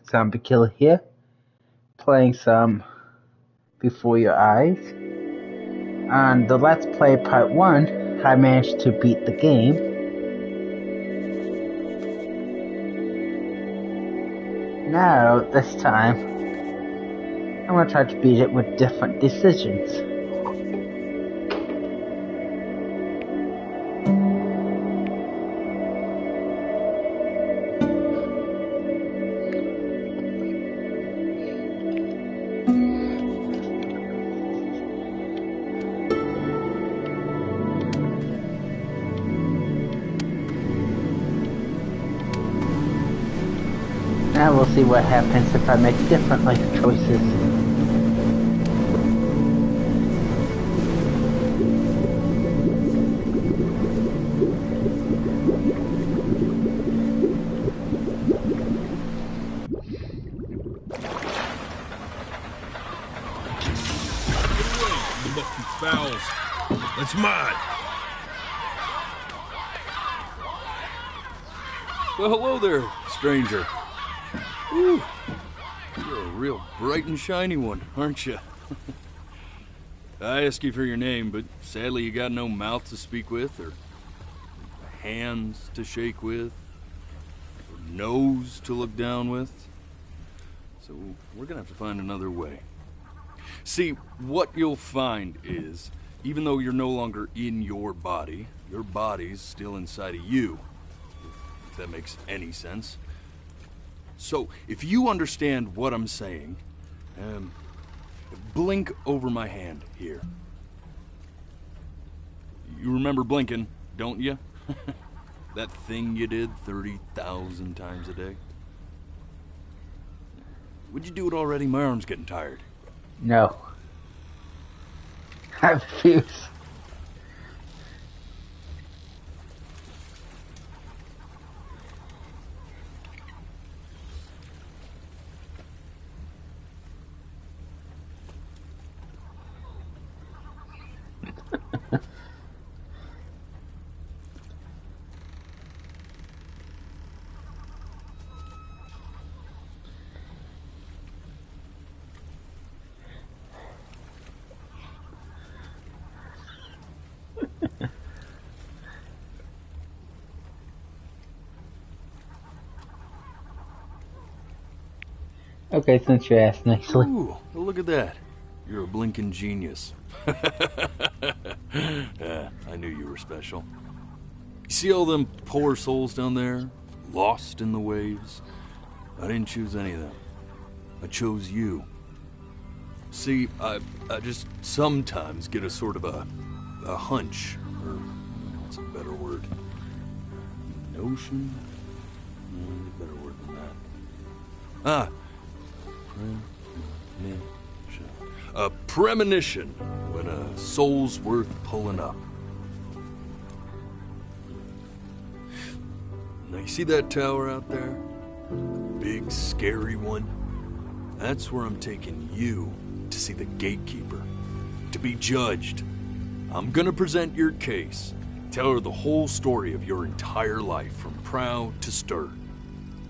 Zombie Killer here, playing some Before Your Eyes. On the Let's Play Part 1, I managed to beat the game. Now, this time, I'm going to try to beat it with different decisions. Now we'll see what happens if I make different life choices. Get away, you mucky fowls. That's mine. Well, hello there, stranger. Ooh, you're a real bright and shiny one, aren't you? I asked you for your name, but sadly you got no mouth to speak with, or hands to shake with, or nose to look down with. So we're gonna have to find another way. See, what you'll find is, even though you're no longer in your body's still inside of you, if that makes any sense. So, if you understand what I'm saying, blink over my hand here. You remember blinking, don't you? That thing you did 30,000 times a day? Would you do it already? My arm's getting tired. No. I refuse. Okay, since you asked nicely. Ooh, well, look at that. You're a blinking genius. I knew you were special. You see all them poor souls down there, lost in the waves? I didn't choose any of them. I chose you. See, I just sometimes get a sort of a hunch, or what's a better word? Notion? A better word than that. A premonition when a soul's worth pulling up. Now you see that tower out there? The big, scary one? That's where I'm taking you to see the gatekeeper, to be judged. I'm gonna present your case, tell her the whole story of your entire life, from prow to stir.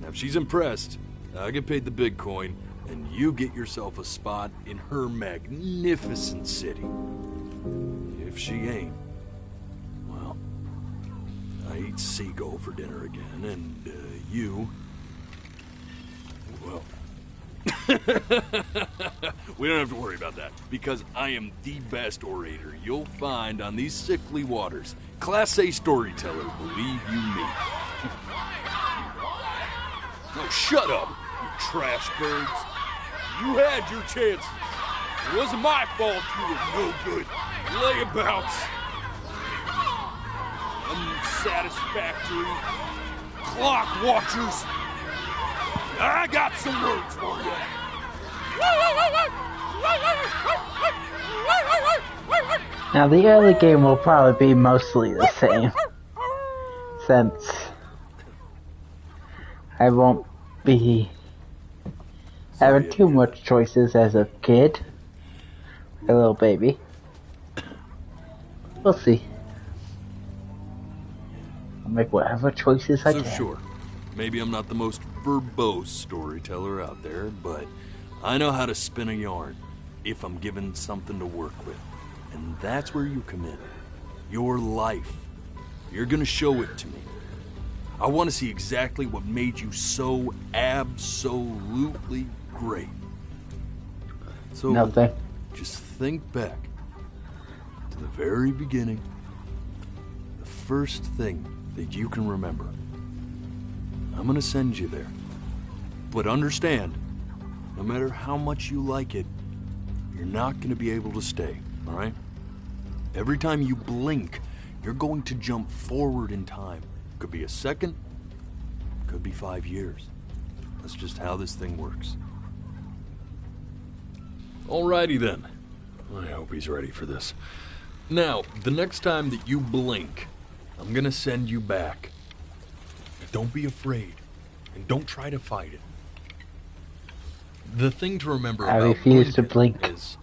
Now if she's impressed, I get paid the big coin, and you get yourself a spot in her magnificent city. If she ain't, well, I eat seagull for dinner again, and you, well, we don't have to worry about that, because I am the best orator you'll find on these sickly waters. Class A storyteller, believe you me. Oh, shut up, you trash birds. You had your chances. It wasn't my fault you were no good. Layabouts. Unsatisfactory. Clock watchers. I got some words for you. Now the early game will probably be mostly the same, since I won't be having too much choices as a kid, a little baby. We'll see. I'll make whatever choices I can. So sure, Maybe I'm not the most verbose storyteller out there, but I know how to spin a yarn if I'm given something to work with. And that's where you come in. Your life. You're gonna show it to me. I want to see exactly what made you so absolutely great. So, Nothing. just think back to the very beginning. The first thing that you can remember. I'm gonna send you there. But understand, no matter how much you like it, you're not gonna be able to stay, all right? Every time you blink, you're going to jump forward in time. Could be a second, could be 5 years. That's just how this thing works. Alrighty then. I hope he's ready for this. Now, the next time that you blink, I'm gonna send you back. Don't be afraid, and don't try to fight it. The thing to remember I about refuse to blinking blink. is,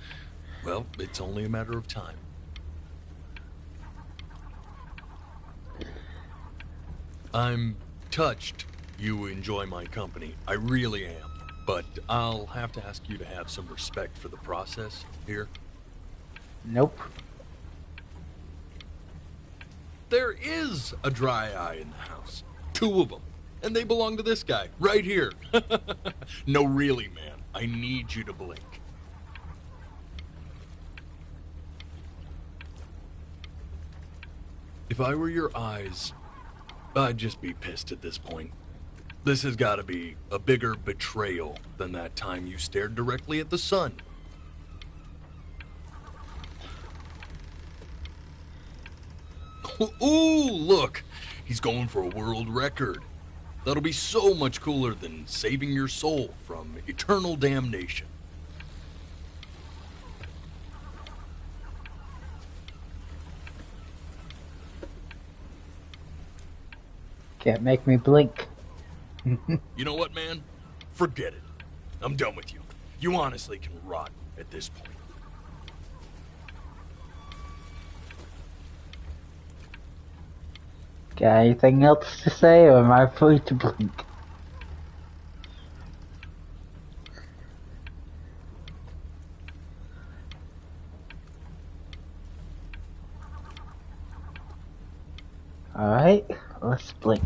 well, it's only a matter of time. I'm touched you enjoy my company. I really am. But I'll have to ask you to have some respect for the process here. Nope. There is a dry eye in the house. 2 of them. And they belong to this guy, right here. No, really, man. I need you to blink. If I were your eyes, I'd just be pissed at this point. This has got to be a bigger betrayal than that time you stared directly at the sun. Ooh, look! He's going for a world record. That'll be so much cooler than saving your soul from eternal damnation. Can't make me blink. You know what, man? Forget it. I'm done with you. You honestly can rot at this point. Got anything else to say, or am I free to blink? Alright, let's blink.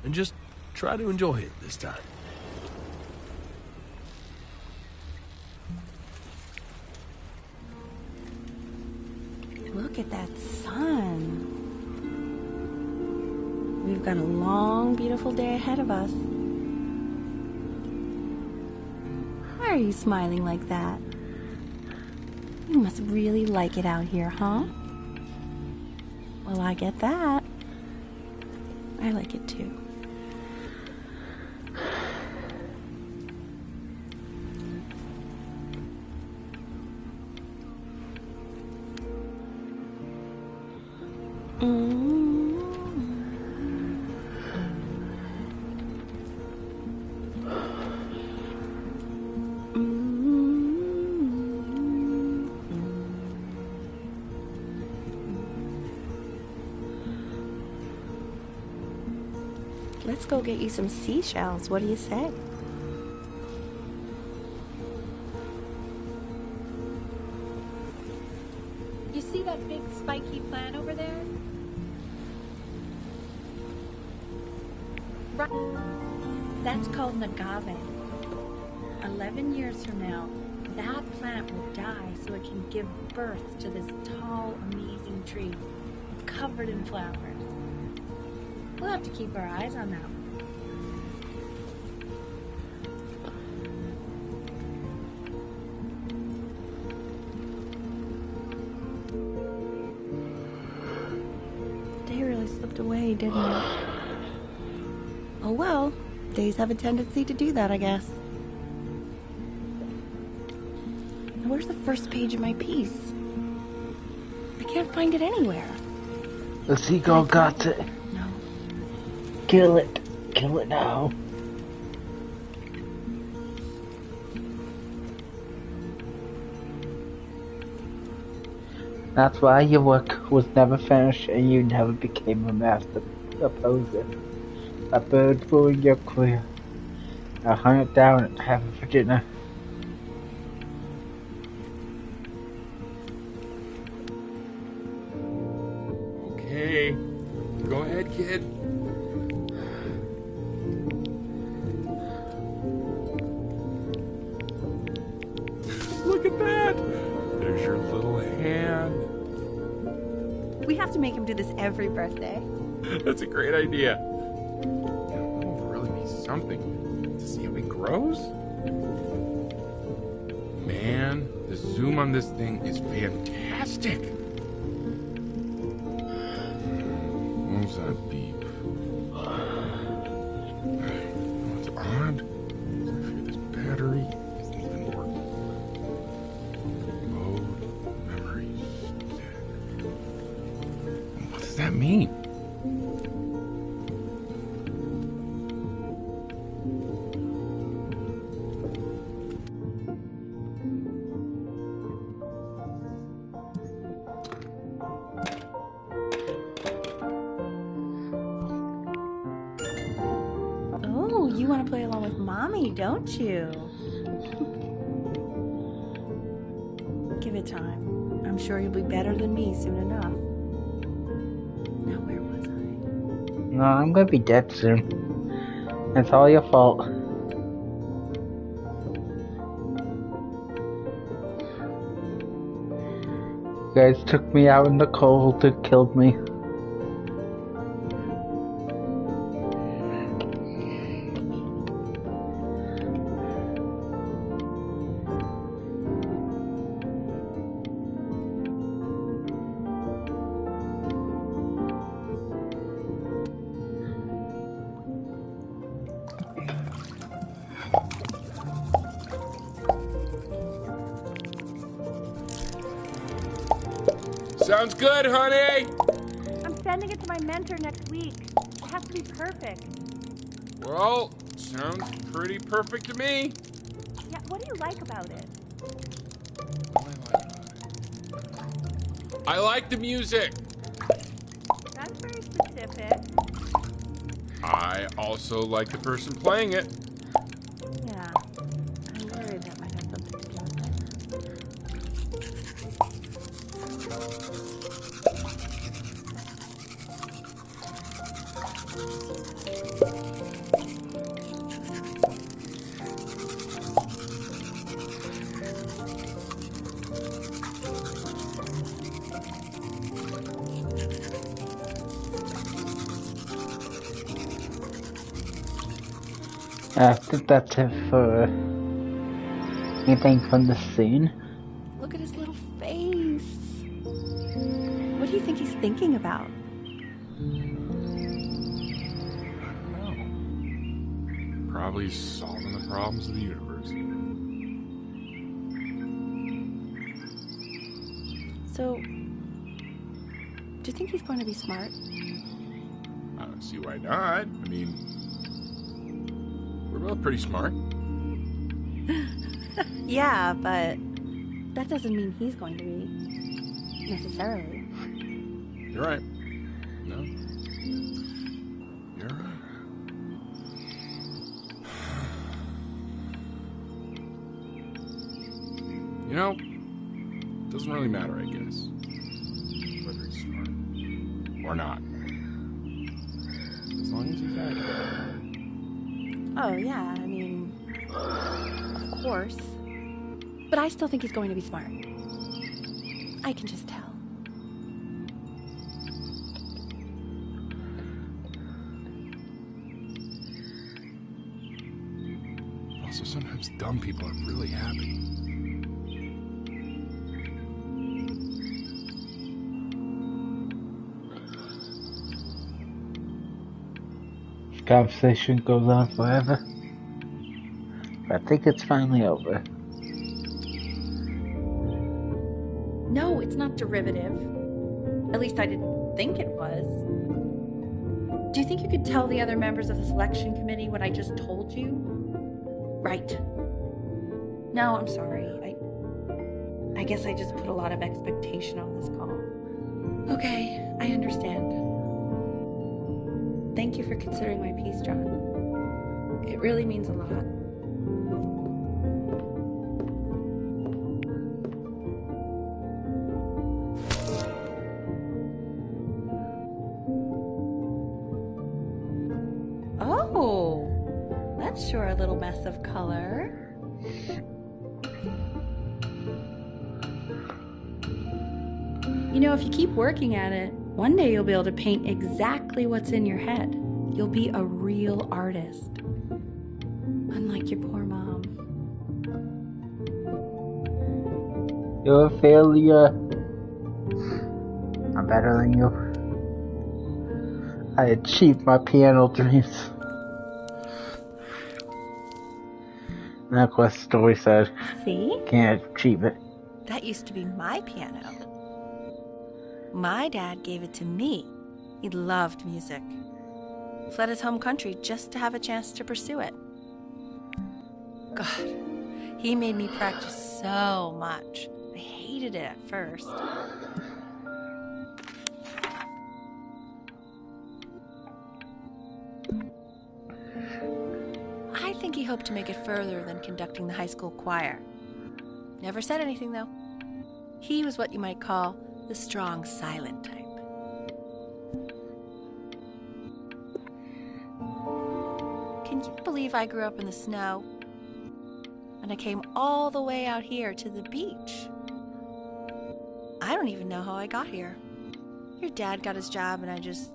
And just try to enjoy it this time. Look at that sun. We've got a long, beautiful day ahead of us. Why are you smiling like that? You must really like it out here, huh? Well, I get that. I like it too. Let's go get you some seashells. What do you say? You see that big spiky plant over there? Right. That's called an agave. 11 years from now, that plant will die so it can give birth to this tall, amazing tree covered in flowers. We'll have to keep our eyes on that one. Day really slipped away, didn't it? Oh well, days have a tendency to do that, I guess. Now, where's the first page of my piece? I can't find it anywhere. The seagull got it. No. Kill it. Kill it now. That's why your work was never finished and you never became a master oppose it. A bird flew in your career. I hunt it down and have it for dinner. Okay. Go ahead, kid. Look at that! There's your little hand. We have to make him do this every birthday. That's a great idea. It'll really be something to see how he grows. Man, the zoom on this thing is fantastic. What was that beep? It's odd. I figure this battery isn't even working. Load memory stick. What does that mean? Oh, you want to play along with Mommy, don't you? Give it time. I'm sure you'll be better than me soon enough. Now, where was I? No, I'm gonna be dead soon. It's all your fault. You guys took me out in the cold and killed me. Sounds good, honey! I'm sending it to my mentor next week. It has to be perfect. Well, sounds pretty perfect to me. Yeah, what do you like about it? I like the music. That's very specific. I also like the person playing it. Yeah, I'm worried that might have something to do with it. I think that's it for anything from the scene. Look at his little face. What do you think he's thinking about? I don't know. Probably solving the problems of the universe. So, do you think he's going to be smart? I don't see why not. I mean, we're both pretty smart. Yeah, but that doesn't mean he's going to be. Necessarily. You're right. No. You're right. You know, it doesn't really matter, I guess. Whether he's smart or not. As long as he's accurate. Oh, yeah, I mean, of course. But I still think he's going to be smart. I can just tell. Also, sometimes dumb people are really happy. This conversation goes on forever. But I think it's finally over. No, it's not derivative. At least I didn't think it was. Do you think you could tell the other members of the selection committee what I just told you? Right. No, I'm sorry. I guess I just put a lot of expectation on this call. Okay, I understand. Thank you for considering my piece, John. It really means a lot. Oh, that's sure a little mess of color. You know, if you keep working at it, one day you'll be able to paint exactly what's in your head. You'll be a real artist. Unlike your poor mom. You're a failure. I'm better than you. I achieved my piano dreams. And that's what the story said. See? Can't achieve it. That used to be my piano. My dad gave it to me. He loved music. Fled his home country just to have a chance to pursue it. God, he made me practice so much. I hated it at first. I think he hoped to make it further than conducting the high school choir. Never said anything, though. He was what you might call the strong, silent type. Can you believe I grew up in the snow? And I came all the way out here to the beach. I don't even know how I got here. Your dad got his job and I just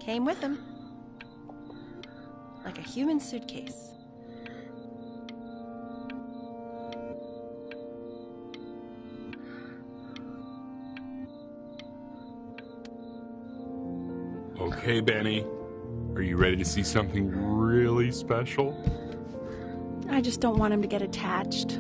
came with him. Like a human suitcase. Okay, Benny. Are you ready to see something really special? I just don't want him to get attached.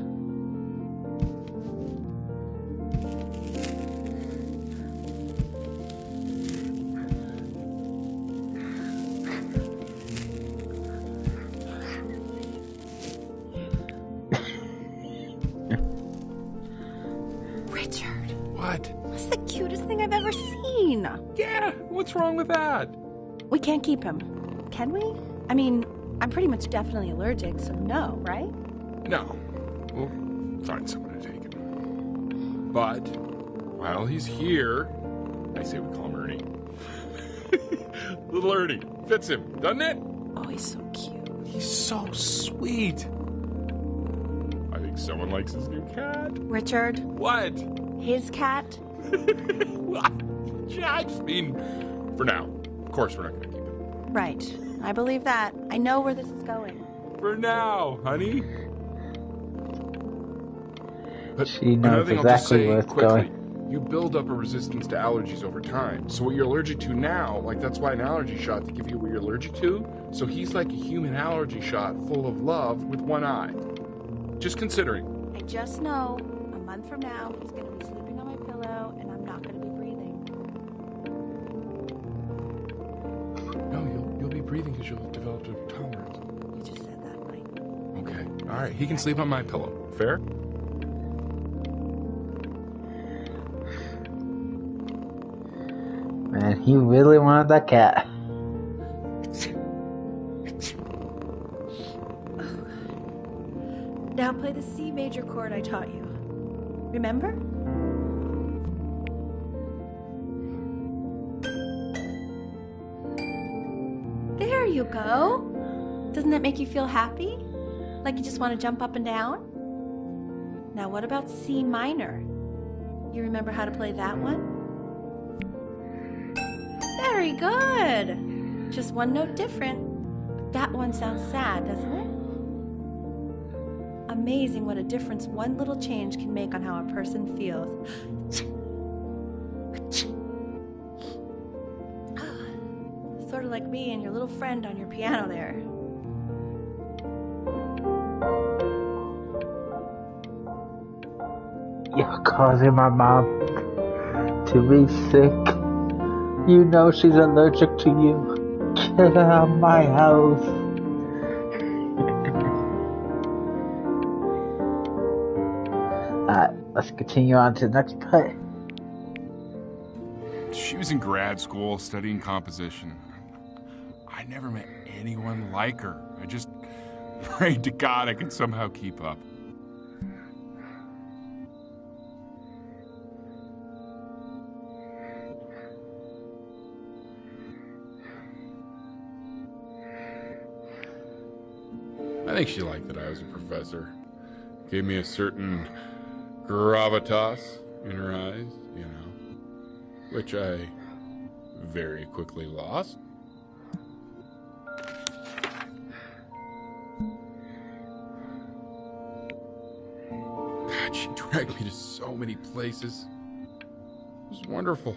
Richard. What? That's the cutest thing I've ever seen. Yeah, what's wrong with that? We can't keep him, can we? I mean, I'm pretty much definitely allergic, so no, right? No. We'll find someone to take him. But, while he's here, I say we call him Ernie. Little Ernie. Fits him, doesn't it? Oh, he's so cute. He's so sweet. I think someone likes his new cat. Richard, What? his cat? Yeah, I just mean, for now. Of course, we're not going to keep him. Right. I believe that. I know where this is going. For now, honey. But She another knows thing I'll just exactly say where it's quickly. going. You build up a resistance to allergies over time. So what you're allergic to now, like that's why an allergy shot to give you what you're allergic to. So he's like a human allergy shot full of love with one eye. Just considering. I just know a month from now he's going to be sleeping on my pillow and I'm not going to be breathing. No, you'll be breathing because you'll have developed a tolerance. You just said that, Mike. Okay. All right. He can sleep on my pillow. Fair? Man, he really wanted that cat. Now play the C major chord I taught you. Remember? There you go. Doesn't that make you feel happy? Like you just want to jump up and down? Now what about C minor? You remember how to play that one? Very good. Just one note different. That one sounds sad, doesn't it? Amazing what a difference one little change can make on how a person feels. Sort of like me and your little friend on your piano there. You're causing my mom to be sick. You know she's allergic to you. Get out of my house. Alright, let's continue on to the next part. She was in grad school studying composition. never met anyone like her. I just prayed to God I could somehow keep up. I think she liked that I was a professor. Gave me a certain gravitas in her eyes, you know, which I very quickly lost. God, she dragged me to so many places. It was wonderful.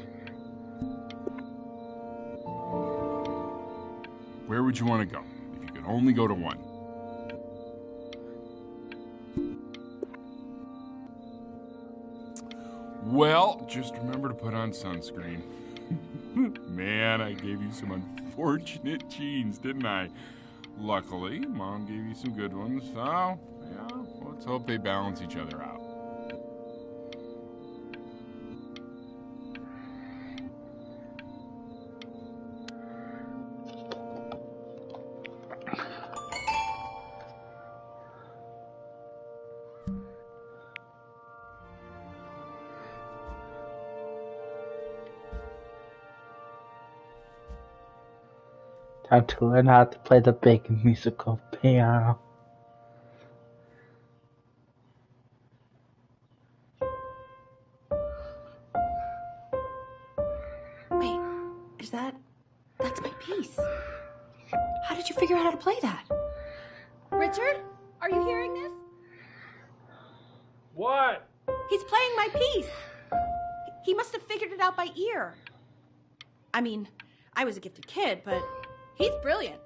Where would you want to go if you could only go to one? Well, just remember to put on sunscreen. Man, I gave you some unfortunate genes, didn't I? Luckily, Mom gave you some good ones, so, yeah, let's hope they balance each other out. Time to learn how to play the big musical piano. Wait, that's my piece. How did you figure out how to play that? Richard, are you hearing this? What? He's playing my piece. He must have figured it out by ear. I mean, I was a gifted kid, but he's brilliant.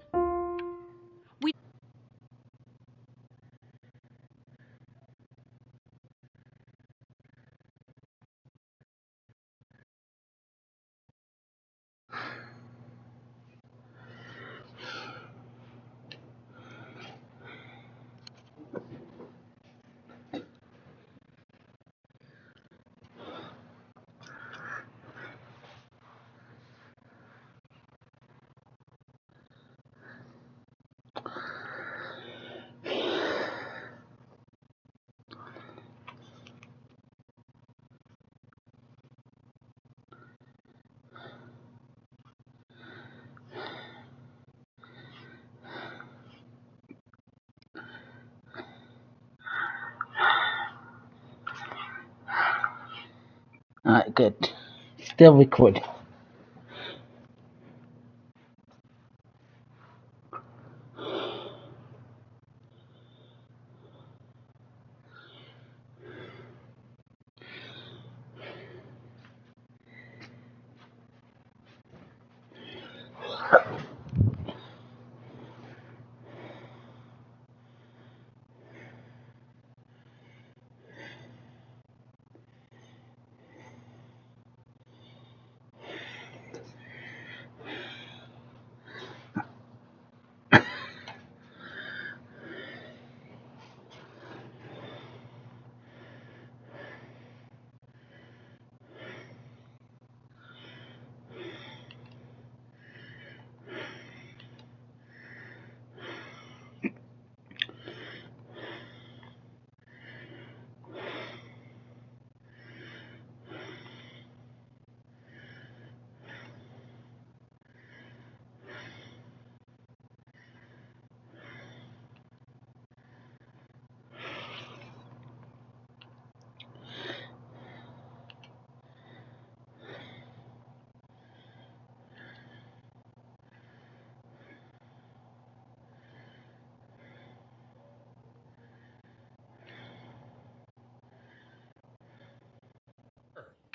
Alright, good. Still recording.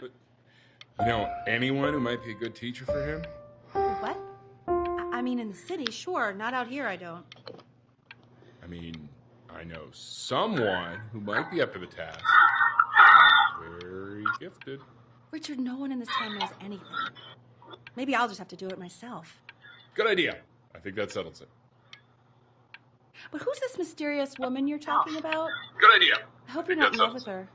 But, you know, anyone who might be a good teacher for him? What? I mean, in the city, sure. Not out here, I don't. I mean, I know someone who might be up to the task. He's very gifted. Richard, no one in this town knows anything. Maybe I'll just have to do it myself. Good idea. I think that settles it. But who's this mysterious woman you're talking about? Good idea. I hope you're not in love with her.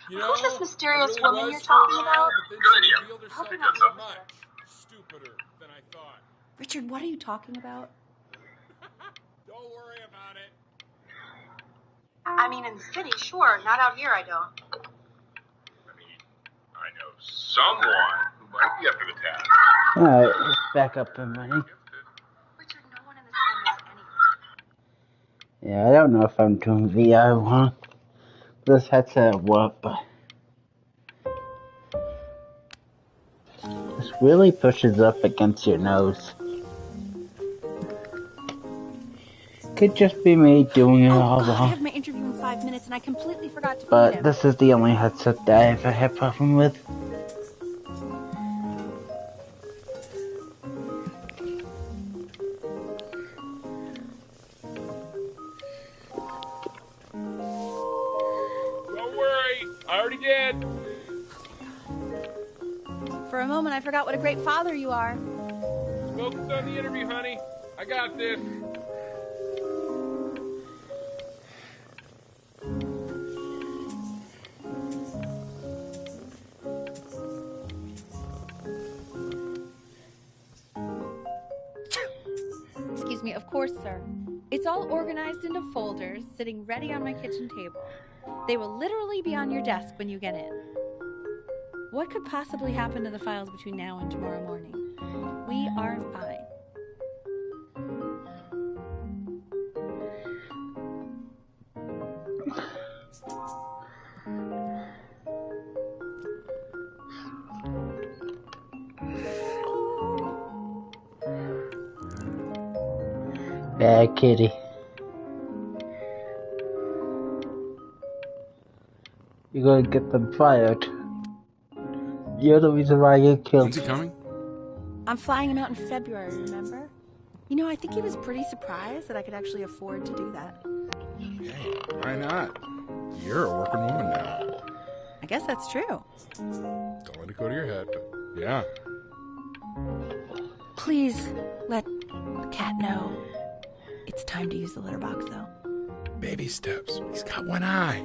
You know, Who's this mysterious really woman you're talking about? Good idea. I hope you're not in love with her. Stupider than I thought. Richard, what are you talking about? Don't worry about it. I mean, in the city, sure. Not out here, I don't. I mean, I know someone who might be up for the task. Alright, let's back up a minute. Richard, no one in this town knows anyone. Yeah, I don't know if I'm doing VR wrong. This headset will work, but this really pushes up against your nose. Could just be me doing it all God, I wrong. have my interview in 5 minutes and I completely forgot to feed But him. this is the only headset that I ever had problem with. Don't worry. I already did. For a moment, I forgot what a great father you are. Focus on the interview, honey. I got this. Excuse me, of course, sir. It's all organized into folders, sitting ready on my kitchen table. They will literally be on your desk when you get in. What could possibly happen to the files between now and tomorrow morning? We are fine. Bad kitty. You're gonna get them fired. You're the reason why I get killed. When's he coming? I'm flying him out in February, remember? You know, I think he was pretty surprised that I could actually afford to do that. Hey, why not? You're a working woman now. I guess that's true. Don't let it go to your head, but yeah. Please let the cat know. It's time to use the litter box, though. Baby steps. He's got one eye.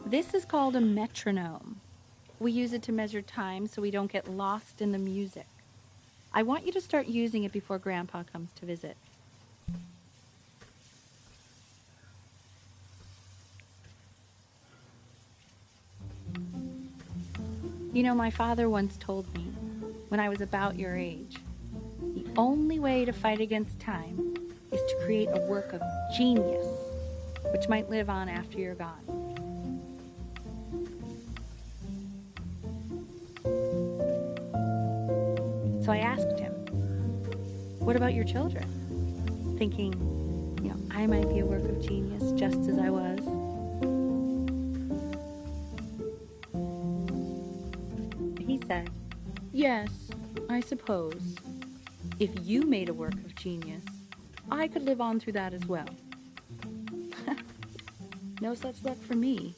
This is called a metronome. We use it to measure time so we don't get lost in the music. I want you to start using it before Grandpa comes to visit. You know, my father once told me, when I was about your age, the only way to fight against time is to create a work of genius, which might live on after you're gone. So I asked him, what about your children? Thinking, you know, I might be a work of genius just as I was. He said, yes, I suppose. If you made a work of genius, I could live on through that as well. No such luck for me.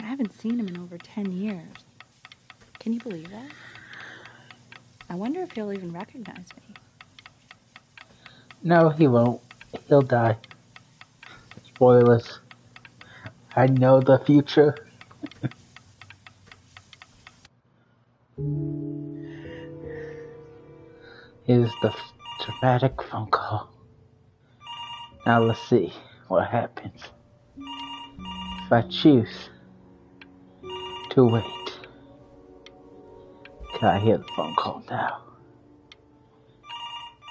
I haven't seen him in over 10 years. Can you believe that? I wonder if he'll even recognize me. No, he won't. He'll die. Spoilers. I know the future. Here's the dramatic phone call. Now let's see what happens. If I choose to wait. Can I hear the phone call now?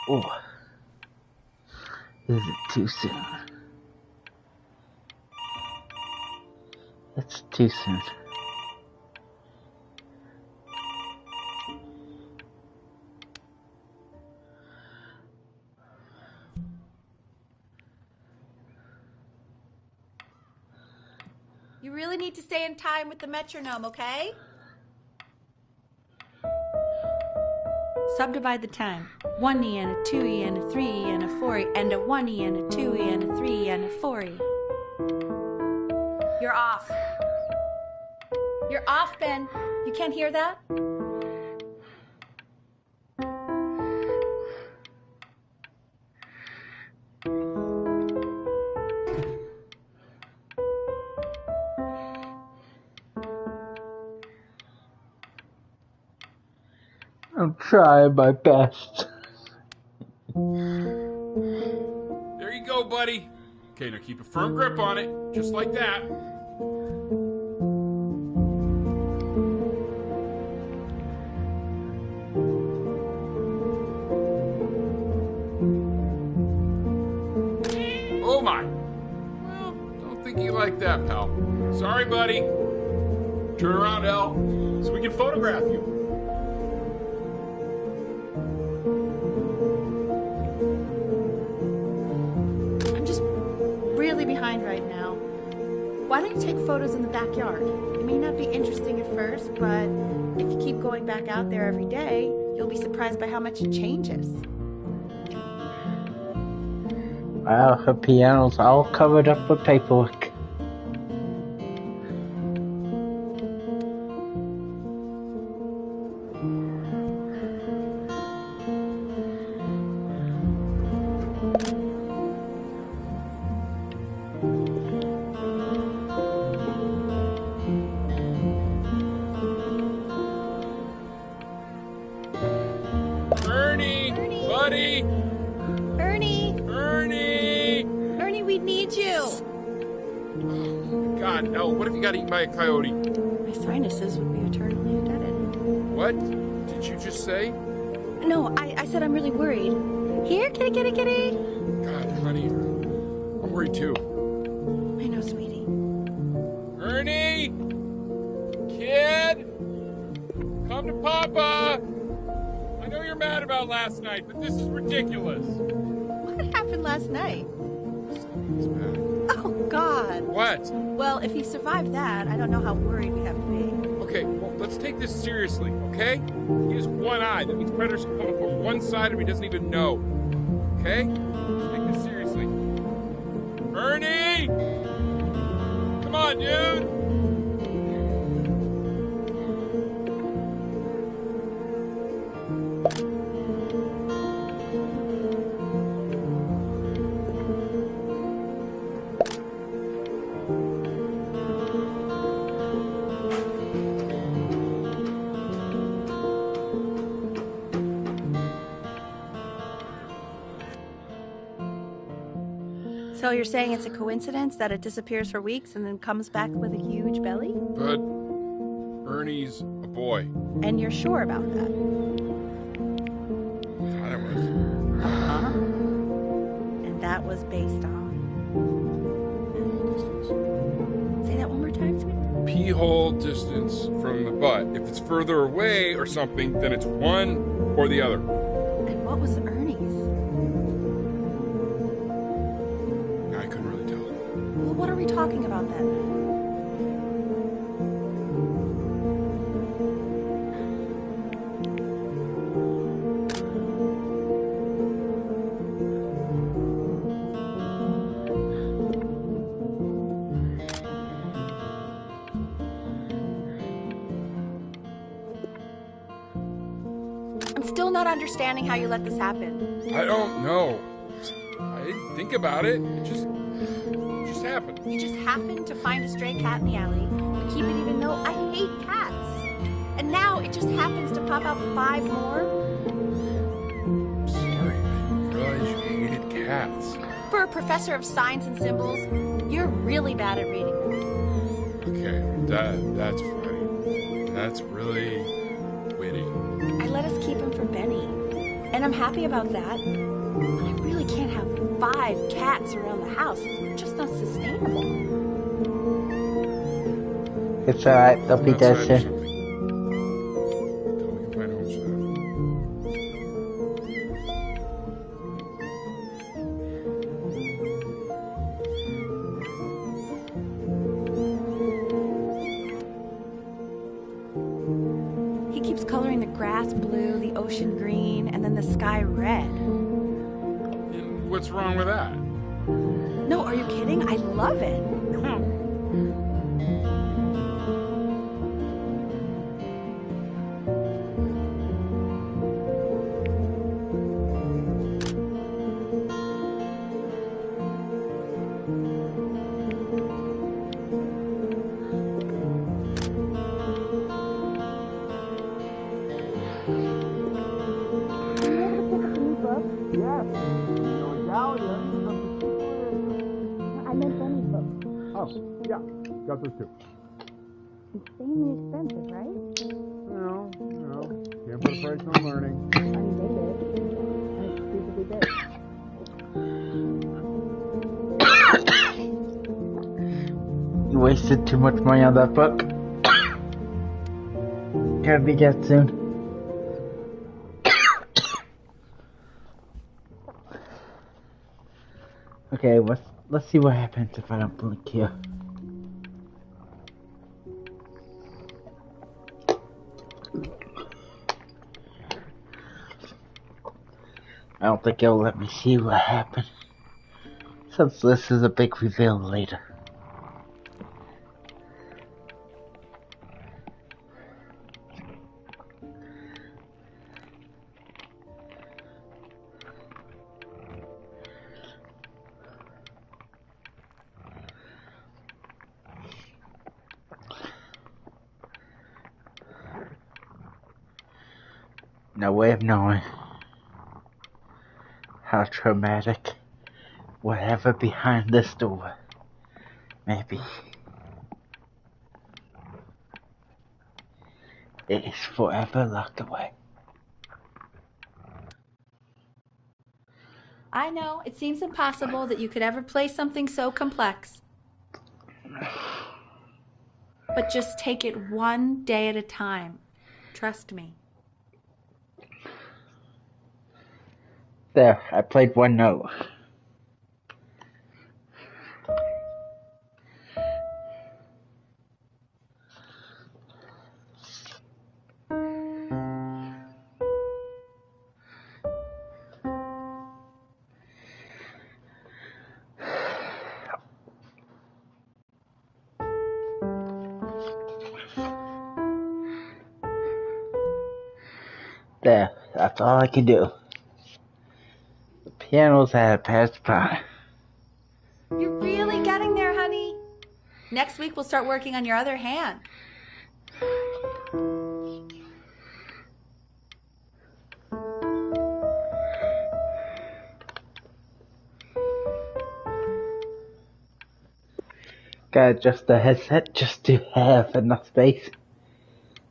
Or is it too soon? It's too soon. You really need to stay in time with the metronome, okay? Subdivide the time. 1E and a 2E and a 3E and a 4E and a 1E and a 2E and a 3E and a 4E. You're off. You're off, Ben. You can't hear that? I'm trying my best. There you go, buddy. Okay, now keep a firm grip on it, just like that. Oh my. Well, don't think you like that, pal. Sorry, buddy. Turn around, Elle, so we can photograph you. I'm just really behind right now. Why don't you take photos in the backyard? It may not be interesting at first, but if you keep going back out there every day, you'll be surprised by how much it changes. Wow, her piano's all covered up with paperwork. Ernie! Buddy! Ernie! Ernie! Ernie, we need you! God, no. What if you got eaten by a coyote? My sinuses would be eternally indebted. What did you just say? No, I said I'm really worried. Here, kitty, kitty, kitty! God, honey, I'm worried too. I know, sweetie. Ernie! Kid! Come to Papa! I know you're mad about last night, but this is ridiculous. What happened last night? Something's bad. Oh, God. What? Well, if he survived that, I don't know how worried we have to be. Okay, well, let's take this seriously, okay? He has one eye. That means predators can come from one side and he doesn't even know. Okay? Let's take this seriously. Ernie! Come on, dude! So you're saying it's a coincidence that it disappears for weeks and then comes back with a huge belly? But Ernie's a boy. And you're sure about that? God, I was. Uh-huh. And that was based on... Say that one more time, sweetie. Pee-hole distance from the butt. If it's further away or something, then it's one or the other. And what was Ernie's? I couldn't really tell. Well, what are we talking about then? I'm still not understanding how you let this happen. I don't know. I didn't think about it. It just happened. You just happened to find a stray cat in the alley. You keep it even though I hate cats. And now it just happens to pop out 5 more? Sorry, I didn't realize you hated cats. For a professor of signs and symbols, you're really bad at reading them. Okay, that's funny. That's really witty. I let us keep him for Benny. And I'm happy about that. But I really can't have 5 cats around the house. It's just not sustainable. It's alright, they'll be dead Outside or soon. something. Until we can find homes for them. He keeps coloring the grass blue, the ocean green, and then the sky red. And what's wrong with that? No, are you kidding? I love it. Oh, yeah, got those too. Insanely expensive, right? No, can't put a price on learning. Funny they did. And it's stupidly big. You wasted too much money on that book. Gotta be get soon. Okay, let's see what happens if I don't blink here. I don't think it'll let me see what happened, since this is a big reveal later. No way of knowing how traumatic whatever behind this door may be. It is forever locked away. I know, it seems impossible that you could ever play something so complex. But just take it one day at a time. Trust me. There, I played one note. There, that's all I can do. The piano's at a past by. You're really getting there, honey. Next week we'll start working on your other hand. Gotta adjust the headset just to have enough space,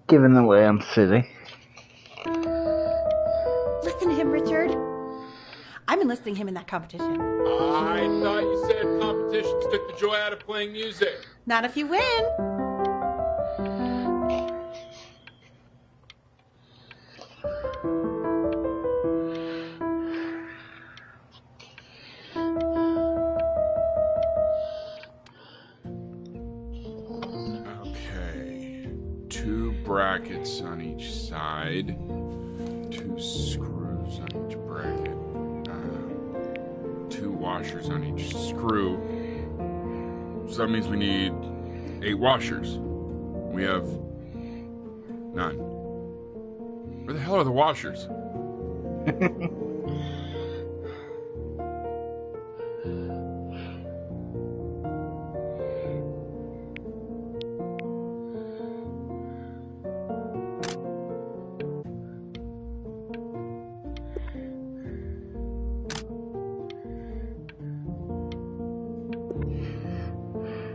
given the way I'm sitting. Listen to him, Richard. I'm enlisting him in that competition. I thought you said competitions took the joy out of playing music. Not if you win. Okay. 2 brackets on each side. 2 screws on each bracket. 2 washers on each screw. So that means we need 8 washers. We have none. Where the hell are the washers?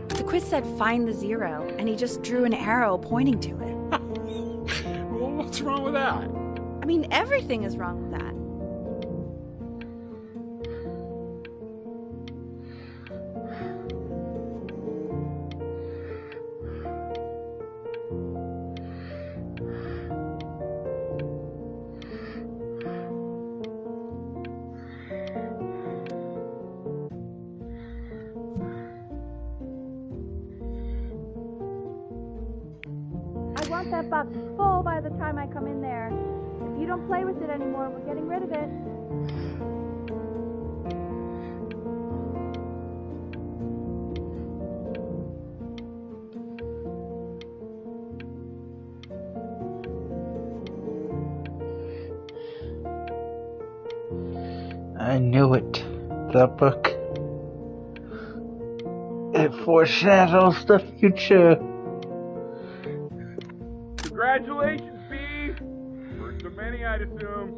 The quiz said find the 0, and he just drew an arrow pointing to it. Well, what's wrong with that? I mean, everything is wrong with that. I want that box full by the time I come in there. If you don't play with it anymore, we're getting rid of it. I knew it. The book. It foreshadows the future. Congratulations, B! First of many, I'd assume.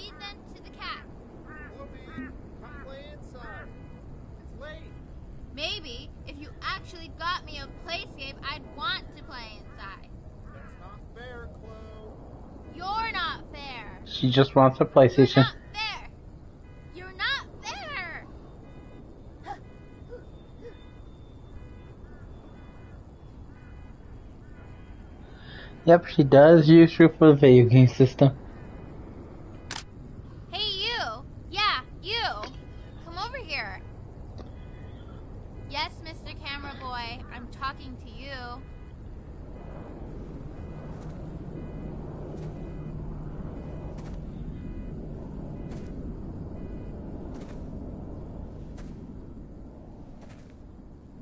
lead them to the cat. Come play inside. It's late. Maybe if you actually got me a playscape, I'd want to play inside. That's not fair, Chloe. You're not fair. She just wants a PlayStation. You're not fair. You're not fair. Yep, she does use you for the video game system. Hey, you. Yeah, you. Come over here. Yes, Mr. Camera Boy, I'm talking to you.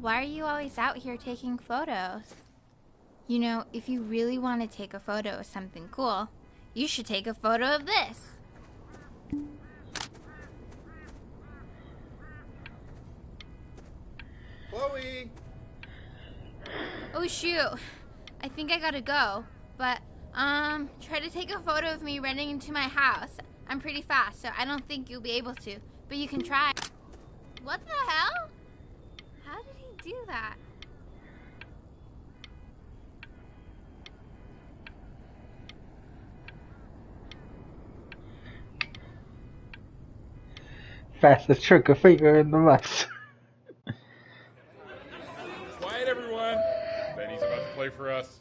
Why are you always out here taking photos? You know, if you really want to take a photo of something cool, you should take a photo of this. Chloe! Oh shoot, I think I gotta go. But, try to take a photo of me running into my house. I'm pretty fast, so I don't think you'll be able to. But you can try. What the hell? How did he do that? Fastest trigger finger in the mess. Quiet, everyone. Benny's about to play for us.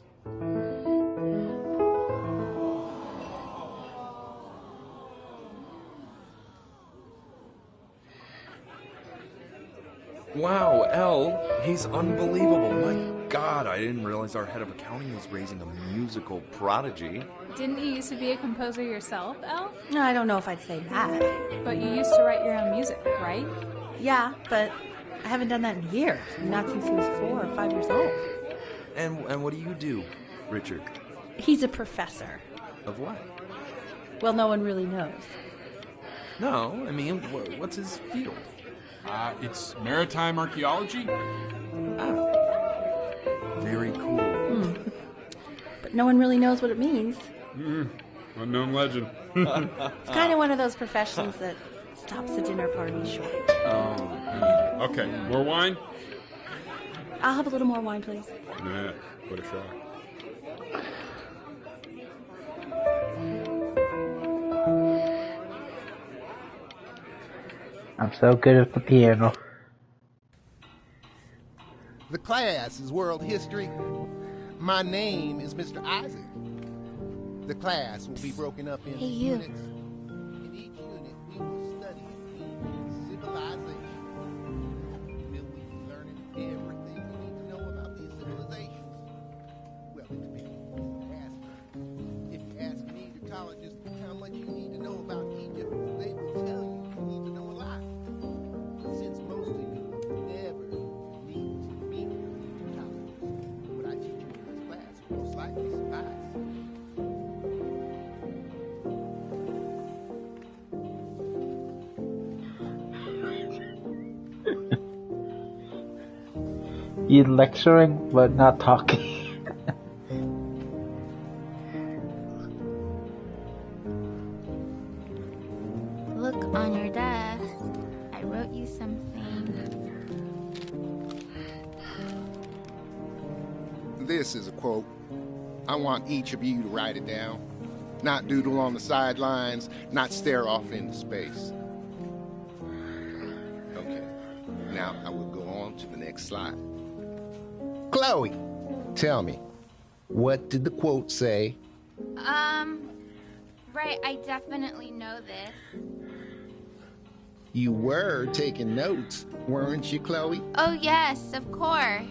Wow, Elle, he's unbelievable. My God, I didn't realize our head of accounting was raising a musical prodigy. Didn't you used to be a composer yourself, Elle? No, I don't know if I'd say that. But you used to write your own music, right? Yeah, but I haven't done that in years. Not since he was 4 or 5 years old. And what do you do, Richard? He's a professor. Of what? Well, no one really knows. No, I mean, what's his field? It's maritime archaeology. Ah, very cool. But no one really knows what it means. Unknown legend. It's kind of one of those professions that stops the dinner party short. Okay, more wine? I'll have a little more wine, please. Nah, what a shot. I'm so good at the piano. The class is world history. My name is Mr. Isaac. The class will be broken up into units. In each unit, we will study civilization. Will we be learning everything we need to know about these civilizations? Well, it depends on who you ask. If you ask an Egyptologist how much you need to know about Egypt, they will tell you you need to know a lot. Since most of you never need to meet Egyptologists, what I teach you in this class will most likely suffice. You lecturing but not talking. Look on your desk. I wrote you something. This is a quote. I want each of you to write it down. Not doodle on the sidelines, not stare off into space. Okay, now I will go on to the next slide. Chloe, tell me, what did the quote say? Right, I definitely know this. You were taking notes, weren't you, Chloe? Oh, yes, of course.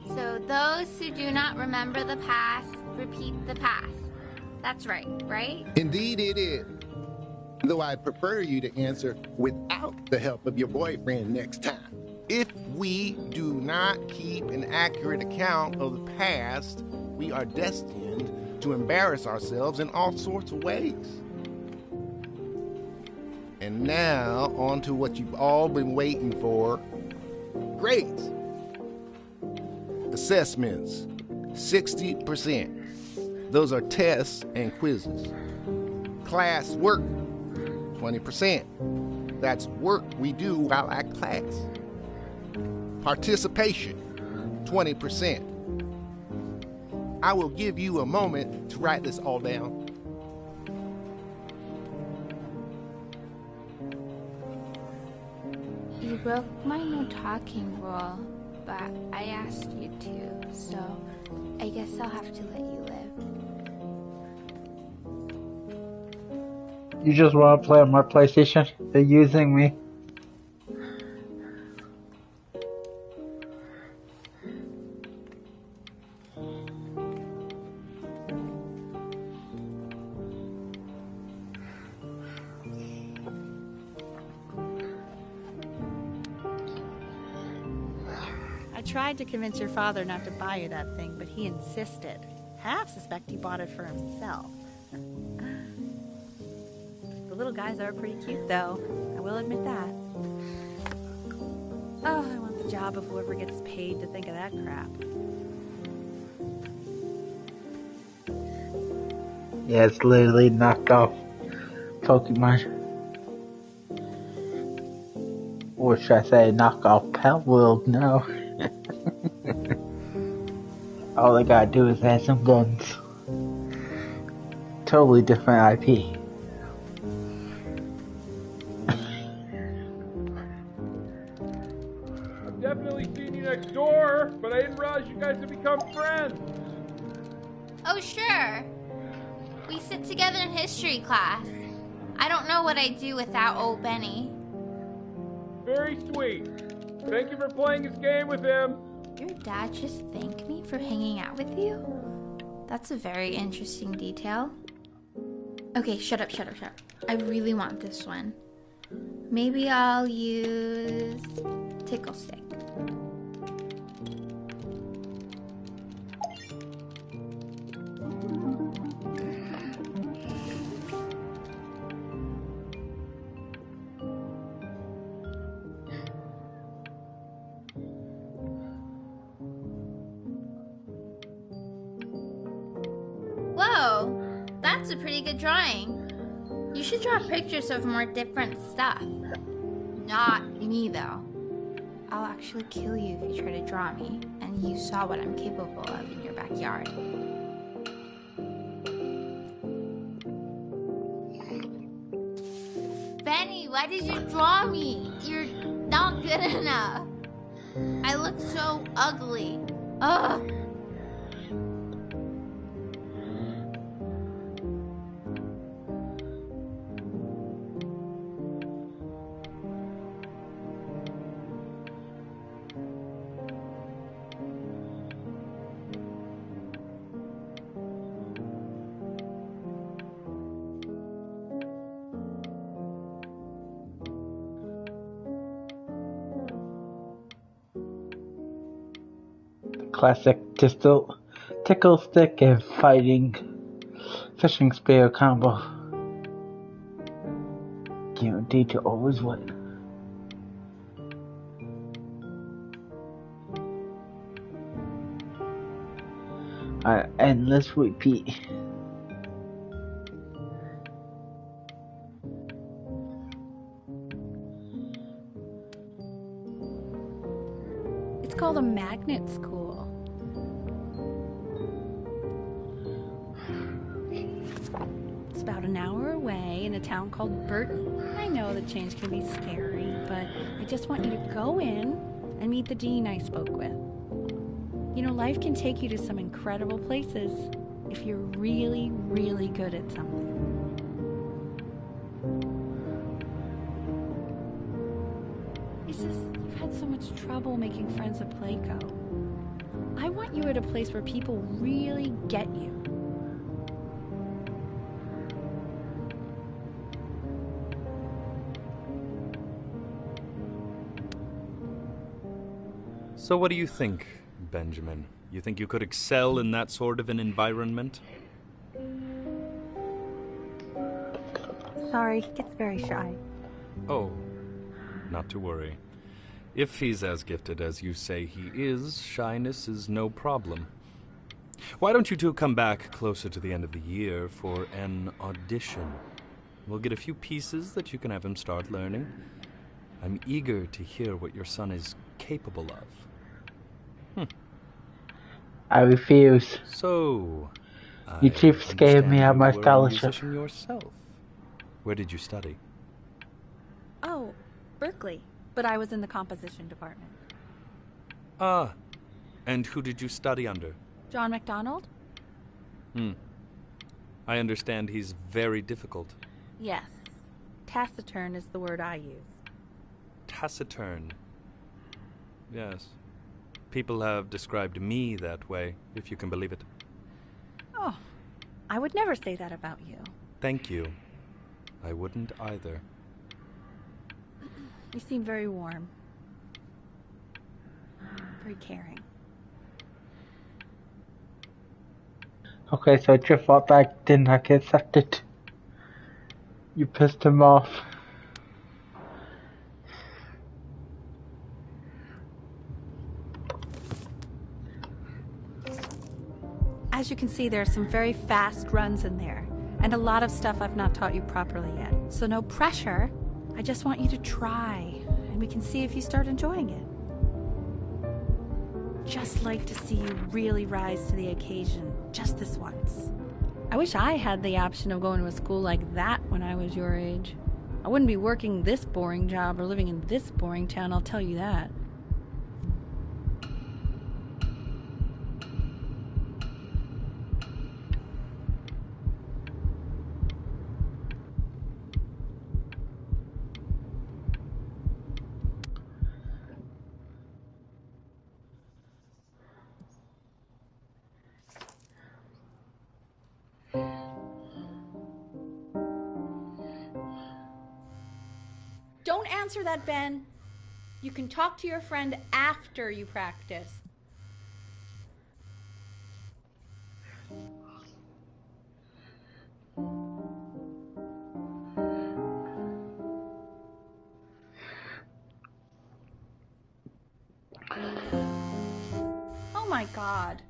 So those who do not remember the past, repeat the past. That's right, right? Indeed it is. Though I'd prefer you to answer without the help of your boyfriend next time. If we do not keep an accurate account of the past, we are destined to embarrass ourselves in all sorts of ways. And now, on to what you've all been waiting for. Grades. Assessments, 60%. Those are tests and quizzes. Class work, 20%. That's work we do while at class. Participation, 20%. I will give you a moment to write this all down. You broke my no talking rule, but I asked you to, so I guess I'll have to let you live. You just want to play on my PlayStation? They're using me. I tried to convince your father not to buy you that thing, but he insisted. Half suspect he bought it for himself. The little guys are pretty cute, though. I will admit that. Oh, I want the job of whoever gets paid to think of that crap. Yeah, it's literally knocked off Pokemon. Or should I say knock off Pet World? No. All I gotta do is add some guns. Totally different IP. I've definitely seen you next door, but I didn't realize you guys had become friends. Oh, sure. We sit together in history class. I don't know what I'd do without old Benny. Very sweet. Thank you for playing this game with him. Your dad just thanked me for hanging out with you? That's a very interesting detail. Okay, shut up. I really want this one. Maybe I'll use Tickle Stick. Whoa, that's a pretty good drawing. You should draw pictures of more different stuff. Not me, though. I'll actually kill you if you try to draw me, and you saw what I'm capable of in your backyard. Benny, why did you draw me? You're not good enough. I look so ugly. Ugh. Classic tickle stick and fighting fishing spear combo. Guaranteed to always win. And let's repeat. It's called a magnet school. It's about an hour away in a town called Burton. I know the change can be scary, but I just want you to go in and meet the dean I spoke with. You know, life can take you to some incredible places if you're really, really good at something. It's just, you've had so much trouble making friends at Playco. I want you at a place where people really get you. So what do you think, Benjamin? You think you could excel in that sort of an environment? Sorry, he gets very shy. Oh, not to worry. If he's as gifted as you say he is, shyness is no problem. Why don't you two come back closer to the end of the year for an audition? We'll get a few pieces that you can have him start learning. I'm eager to hear what your son is capable of. I refuse. So, You chief scared me out of my scholarship. Musician yourself. Where did you study? Oh, Berkeley. But I was in the composition department. Ah, and who did you study under? John MacDonald? I understand he's very difficult. Yes. Taciturn is the word I use. Taciturn. Yes. People have described me that way, if you can believe it. Oh, I would never say that about you. Thank you. I wouldn't either. You seem very warm. Very caring. Okay, so it's your fault that I did not get accepted. You pissed him off. As you can see, there are some very fast runs in there, and a lot of stuff I've not taught you properly yet. So no pressure. I just want you to try, and we can see if you start enjoying it. Just like to see you really rise to the occasion, just this once. I wish I had the option of going to a school like that when I was your age. I wouldn't be working this boring job or living in this boring town, I'll tell you that. Don't answer that, Ben. You can talk to your friend after you practice. Oh my God.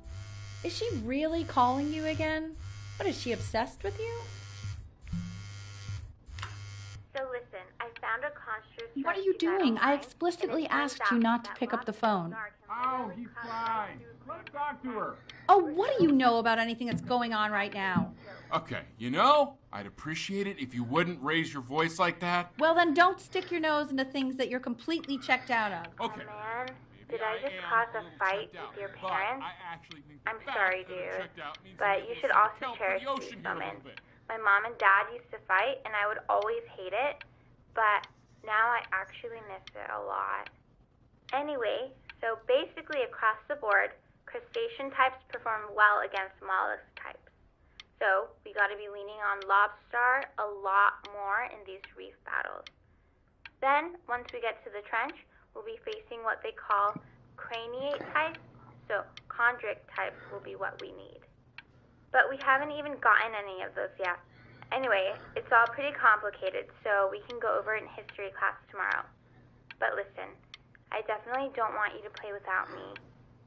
Is she really calling you again? What, is she obsessed with you? So listen, I found a construct. What are you doing? I explicitly asked you not to pick up the phone. Oh, he's fine. Let's talk to her. Oh, what do you know about anything that's going on right now? Okay, you know, I'd appreciate it if you wouldn't raise your voice like that. Well, then don't stick your nose into things that you're completely checked out of. Okay. Man, did I just cause a fight with your parents? I'm sorry, dude, but you should also cherish these moments. My mom and dad used to fight, and I would always hate it, but now I actually miss it a lot. Anyway, so basically across the board, crustacean types perform well against mollusk types. So we got to be leaning on lobster a lot more in these reef battles. Then, once we get to the trench, we'll be facing what they call craniate types, so chondric types will be what we need. But we haven't even gotten any of those yet. Anyway, it's all pretty complicated, so we can go over it in history class tomorrow. But listen, I definitely don't want you to play without me.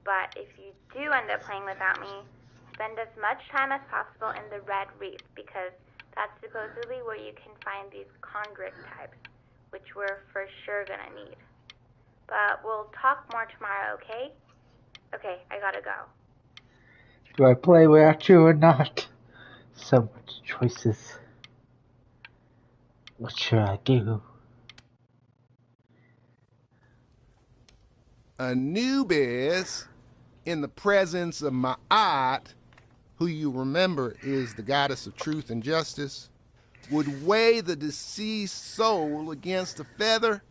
But if you do end up playing without me, spend as much time as possible in the Red Reef, because that's supposedly where you can find these chondric types, which we're for sure gonna need. But we'll talk more tomorrow, okay? Okay, I gotta go. Do I play without you or not? So much choices. What should I do? Anubis, in the presence of Ma'at, who you remember is the goddess of truth and justice, would weigh the deceased soul against a feather,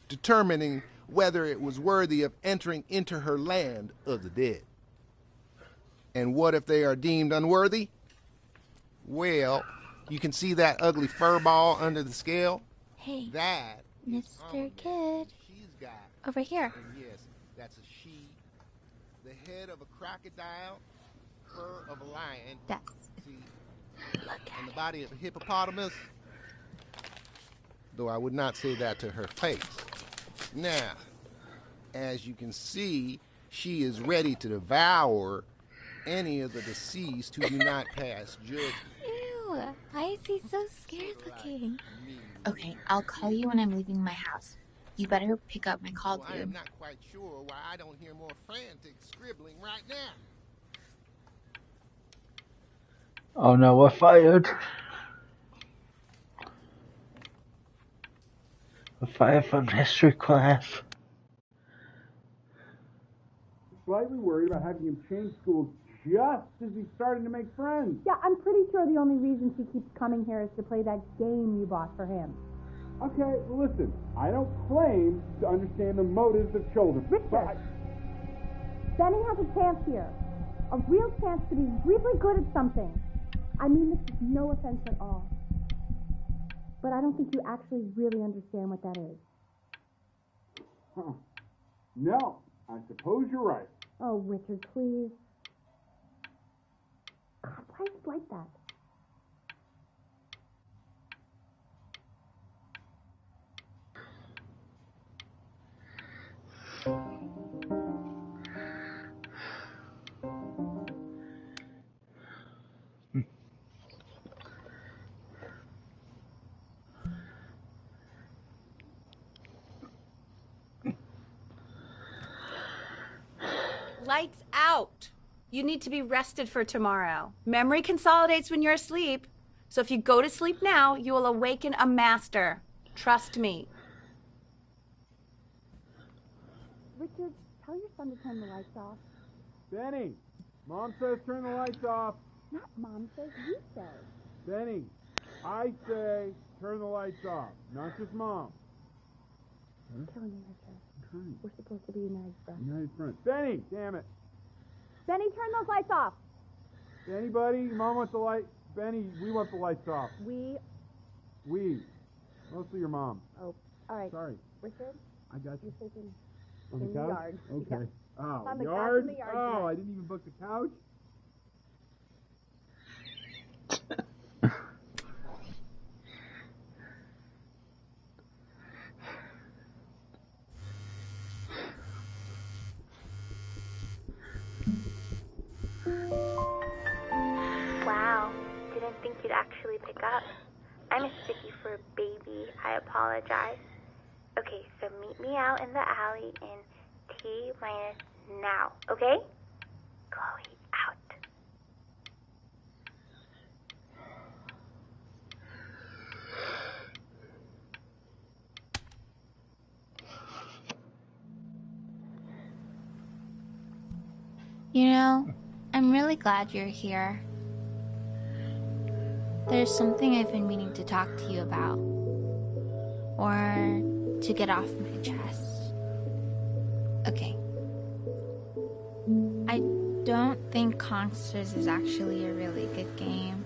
determining whether it was worthy of entering into her land of the dead. And what if they are deemed unworthy? Well, you can see that ugly fur ball under the scale? Hey, that Mr. Kid. She's got. Over here. And yes, that's a she. The head of a crocodile, fur of a lion. That's. See, and the body of a hippopotamus. Though I would not say that to her face. Now, as you can see, she is ready to devour any of the deceased who do not pass judgment. Ew, why is he so scared looking? Okay, I'll call you when I'm leaving my house. You better pick up my call, dude. I am not quite sure why I don't hear more frantic scribbling right now. Oh no, we're fired. We're fired from history class. Slightly worried about having him change schools just as he's starting to make friends. Yeah, I'm pretty sure the only reason she keeps coming here is to play that game you bought for him. Okay, well listen, I don't claim to understand the motives of children. Richard, Benny has a chance here. A real chance to be really good at something. I mean this is no offense at all. But I don't think you actually really understand what that is. Huh. No, I suppose you're right. Oh, Richard, please. God, why is it like that? Lights out. You need to be rested for tomorrow. Memory consolidates when you're asleep. So if you go to sleep now, you will awaken a master. Trust me. Richard, tell your son to turn the lights off. Benny, Mom says turn the lights off. Not Mom says, you say. Benny, I say turn the lights off, not just Mom. You're killing me, Richard. We're supposed to be united friends. United friends. Benny, damn it. Benny, turn those lights off. Benny, buddy, Mom wants the light. Benny, we want the lights off. We. Mostly your mom. Oh, all right. Sorry. Richard, I got you. you're sleeping On in the the couch? yard. Okay. Yeah. Oh, On the couch yard? in the yard Oh, tonight. I didn't even book the couch? Wow, didn't think you'd actually pick up. I mistook you for a baby. I apologize. Okay, so meet me out in the alley in T-minus now, okay? Chloe, out. You know, I'm really glad you're here. There's something I've been meaning to talk to you about. Or to get off my chest. Okay. I don't think Kongsters is actually a really good game.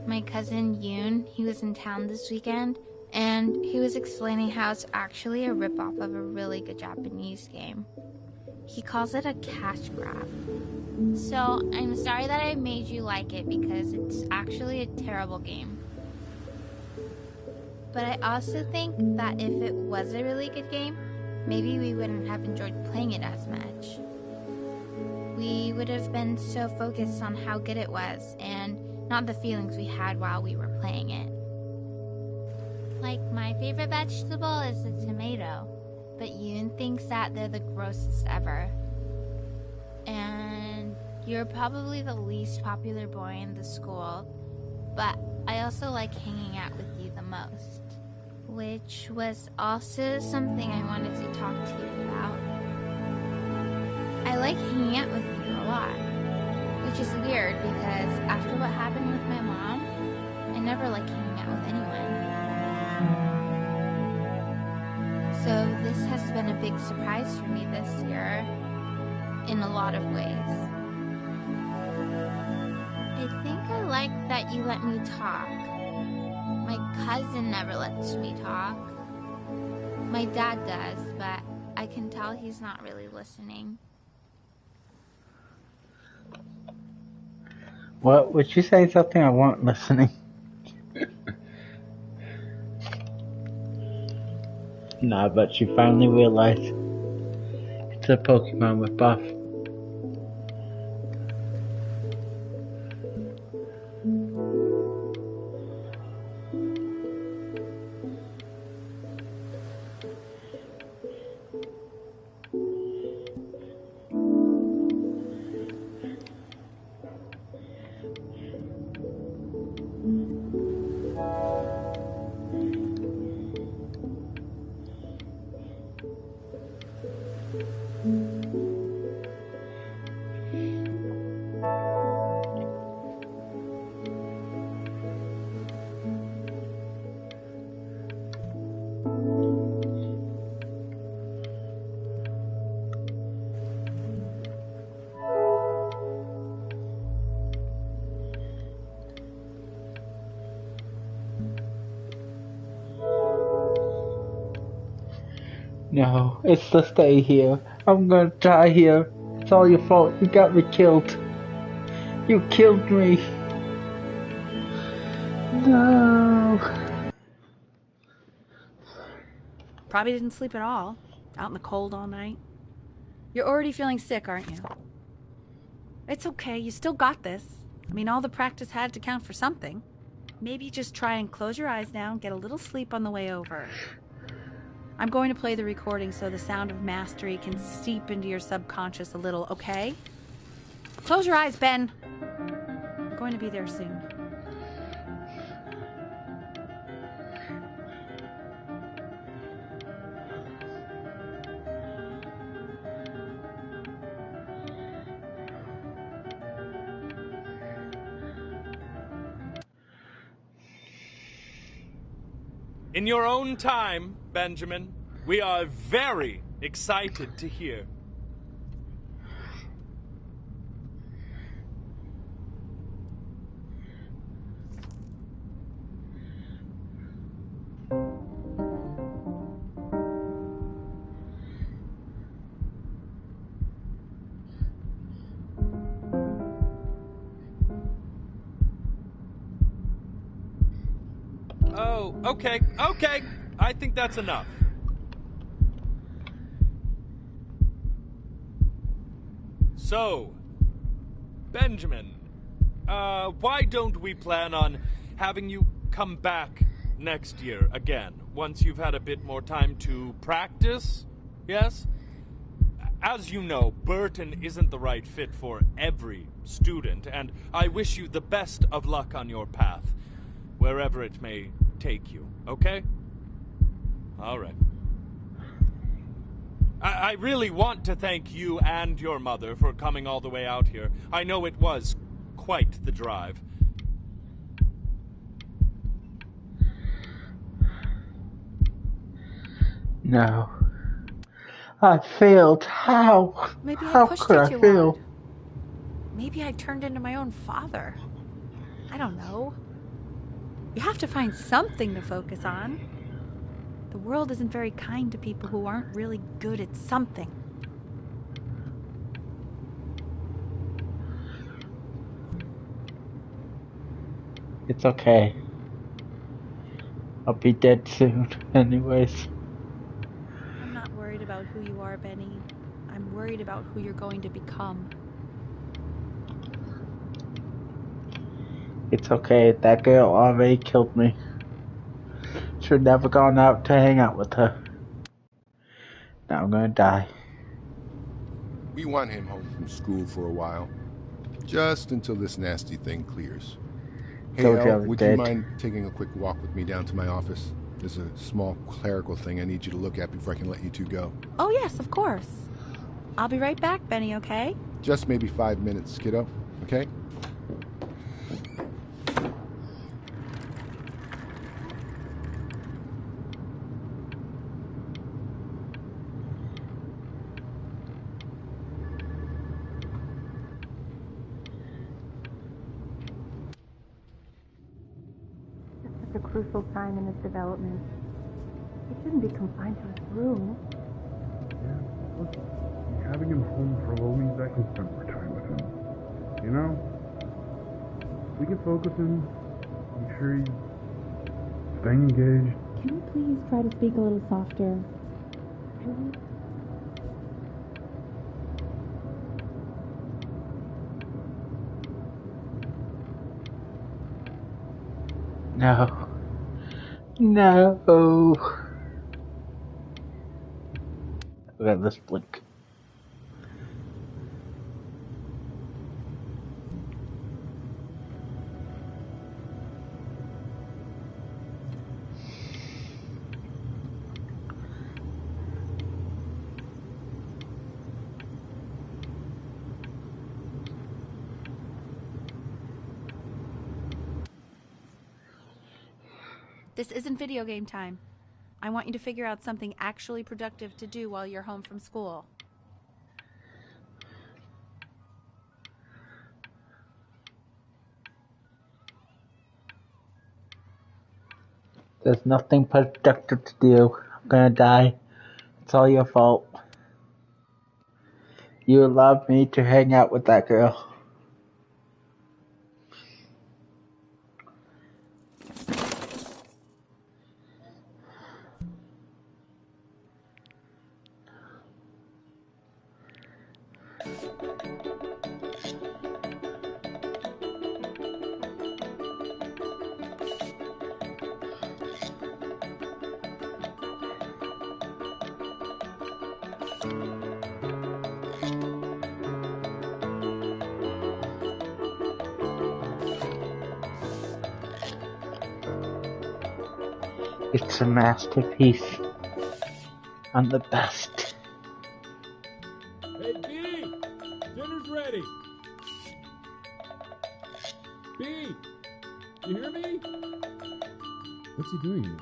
My cousin Yoon, he was in town this weekend, and he was explaining how it's actually a ripoff of a really good Japanese game. He calls it a cash grab. So, I'm sorry that I made you like it because it's actually a terrible game. But I also think that if it was a really good game, maybe we wouldn't have enjoyed playing it as much. We would have been so focused on how good it was and not the feelings we had while we were playing it. Like, my favorite vegetable is the tomato, but Yoon thinks that they're the grossest ever. And you're probably the least popular boy in the school, but I also like hanging out with you the most. Which was also something I wanted to talk to you about. I like hanging out with you a lot, which is weird because after what happened with my mom, I never like hanging out with anyone. So this has been a big surprise for me this year, in a lot of ways. I think I like that you let me talk. My cousin never lets me talk. My dad does, but I can tell he's not really listening. What? Would you say something I wasn't listening? Nah, but you finally realized it's a Pokemon ripoff. No, it's to stay here. I'm gonna die here. It's all your fault. You got me killed. You killed me. No. Probably didn't sleep at all. Out in the cold all night. You're already feeling sick, aren't you? It's okay. You still got this. I mean, all the practice had to count for something. Maybe just try and close your eyes now and get a little sleep on the way over. I'm going to play the recording so the sound of mastery can seep into your subconscious a little, okay? Close your eyes, Ben. I'm going to be there soon. In your own time, Benjamin, we are very excited to hear. Oh, okay. I think that's enough. So, Benjamin, why don't we plan on having you come back next year again, once you've had a bit more time to practice? Yes? As you know, Burton isn't the right fit for every student, and I wish you the best of luck on your path, wherever it may take you, okay? All right. I really want to thank you and your mother for coming all the way out here. I know it was quite the drive. No. I failed. How? Maybe How I pushed could you I too fail? hard. Maybe I turned into my own father. I don't know. You have to find something to focus on. The world isn't very kind to people who aren't really good at something. It's okay. I'll be dead soon, anyways. I'm not worried about who you are, Benny. I'm worried about who you're going to become. It's okay. That girl already killed me. Should never gone out to hang out with her. Now I'm gonna die. We want him home from school for a while. Just until this nasty thing clears. Hey, Al, would you mind taking a quick walk with me down to my office? There's a small clerical thing I need you to look at before I can let you two go. Oh, yes, of course. I'll be right back, Benny, okay? Just maybe 5 minutes, kiddo, okay? A crucial time in his development. He shouldn't be confined to his room. Yeah, look, having him home for a little means I can spend more time with him. You know? We can focus him, make sure he's staying engaged. Can you please try to speak a little softer? Really? No. No. Look at this blink. This isn't video game time. I want you to figure out something actually productive to do while you're home from school. There's nothing productive to do. I'm gonna die. It's all your fault. You allowed me to hang out with that girl. It's a masterpiece. I'm the best. Hey, B! Dinner's ready! B! You hear me? What's he doing here?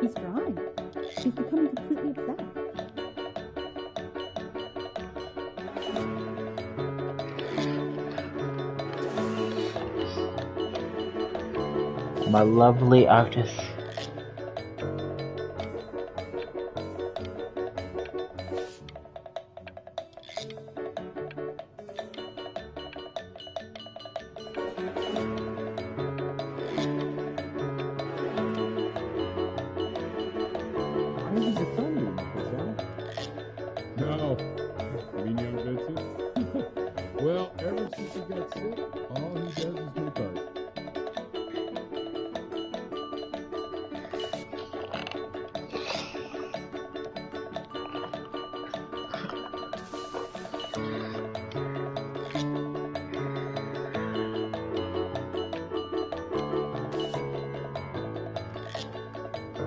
He's drawing. He's becoming completely obsessed. I'm a lovely artist. No. You mean young Vincent? Well, ever since he got sick, all he does is make art.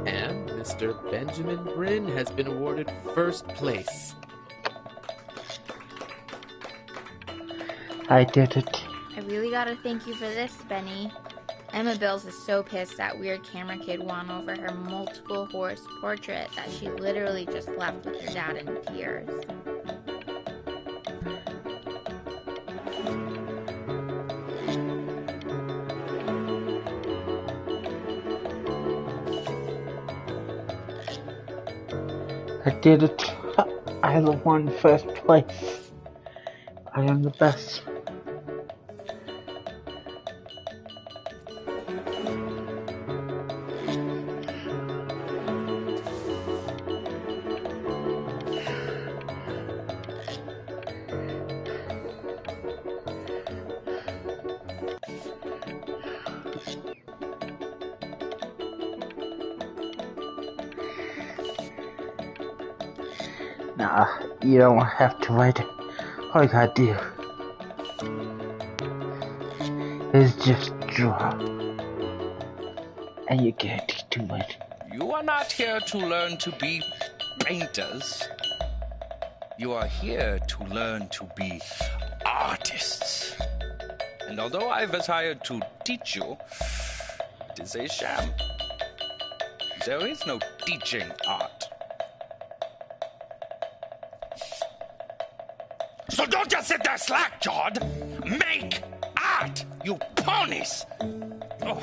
And Mr. Benjamin Bryn has been awarded first place. I did it. I really gotta thank you for this, Benny. Emma Bills is so pissed that weird camera kid won over her multiple horse portrait that she literally just left with her dad in tears. I did it. I won first place. I am the best. Nah, you don't have to write it. All you gotta do is just draw. And you're guaranteed to win. You are not here to learn to be painters. You are here to learn to be artists. And although I was hired to teach you, it is a sham. There is no teaching art. So don't just sit there slack-jawed. Make art, you ponies! Oh.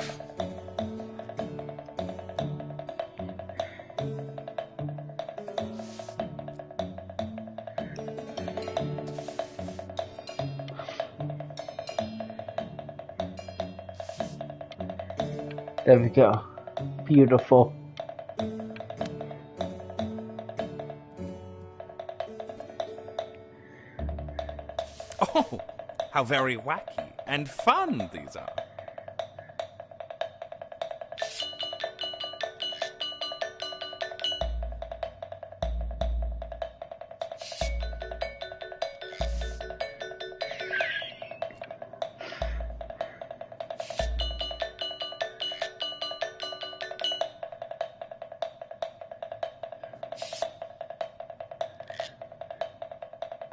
There we go. Beautiful. Oh, how very wacky and fun these are.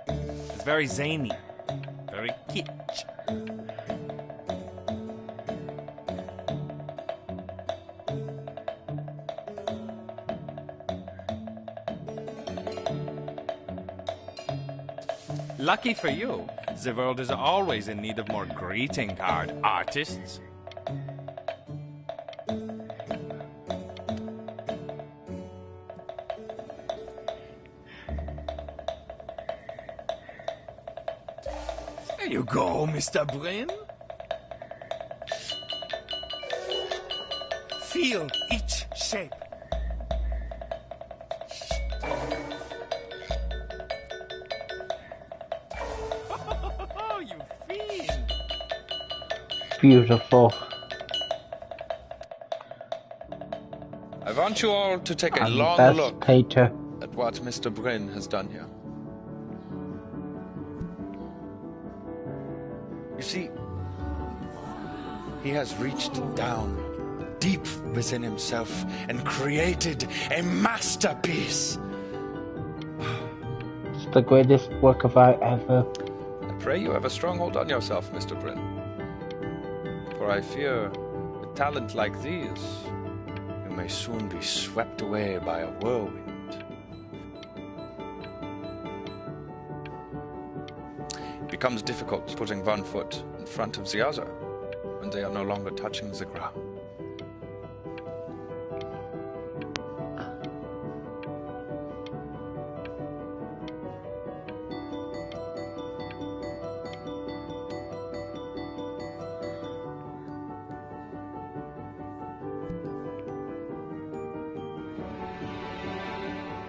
It's very zany. Very kitsch. Lucky for you, the world is always in need of more greeting card artists. There you go, Mr. Bryn. Feel each shape. Oh, you fiend! Beautiful. I want you all to take a I'm long best look painter. at what Mr. Bryn has done here. You see, he has reached down deep within himself and created a masterpiece. It's the greatest work of art ever. I pray you have a strong hold on yourself, Mr. Bryn. For I fear with talent like these, you may soon be swept away by a whirlwind. It becomes difficult putting one foot in front of the other when they are no longer touching the ground.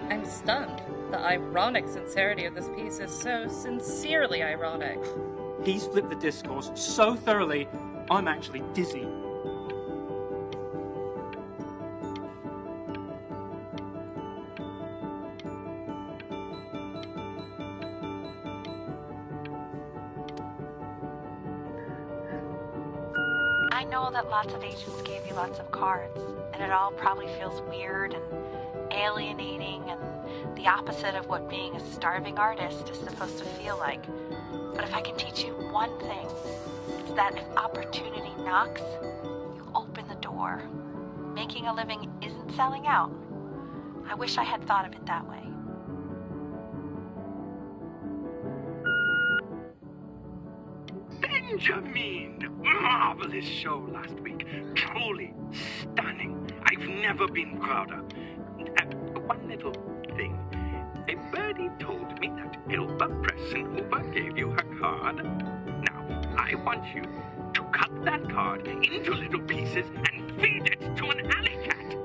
I'm stunned. The ironic sincerity of this piece is so sincerely ironic. He's flipped the discourse so thoroughly, I'm actually dizzy. I know that lots of agents gave you lots of cards, and it all probably feels weird and alienating and the opposite of what being a starving artist is supposed to feel like. But if I can teach you one thing, it's that if opportunity knocks, you open the door. Making a living isn't selling out. I wish I had thought of it that way. Benjamin! Marvelous show last week. Truly stunning. I've never been prouder. One little thing. A birdie told me that Elba Pressenhuber gave you her card. Now, I want you to cut that card into little pieces and feed it to an alley cat.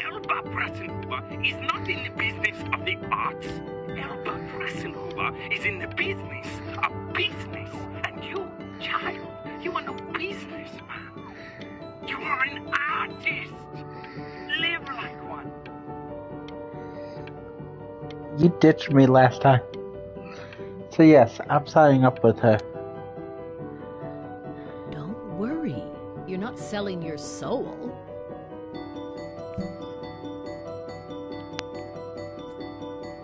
Elba Pressenhuber is not in the business of the arts. Elba Pressenhuber is in the business of business. And you, child, you are no businessman. You are an artist. Live like one. You ditched me last time. So yes, I'm signing up with her. Don't worry. You're not selling your soul.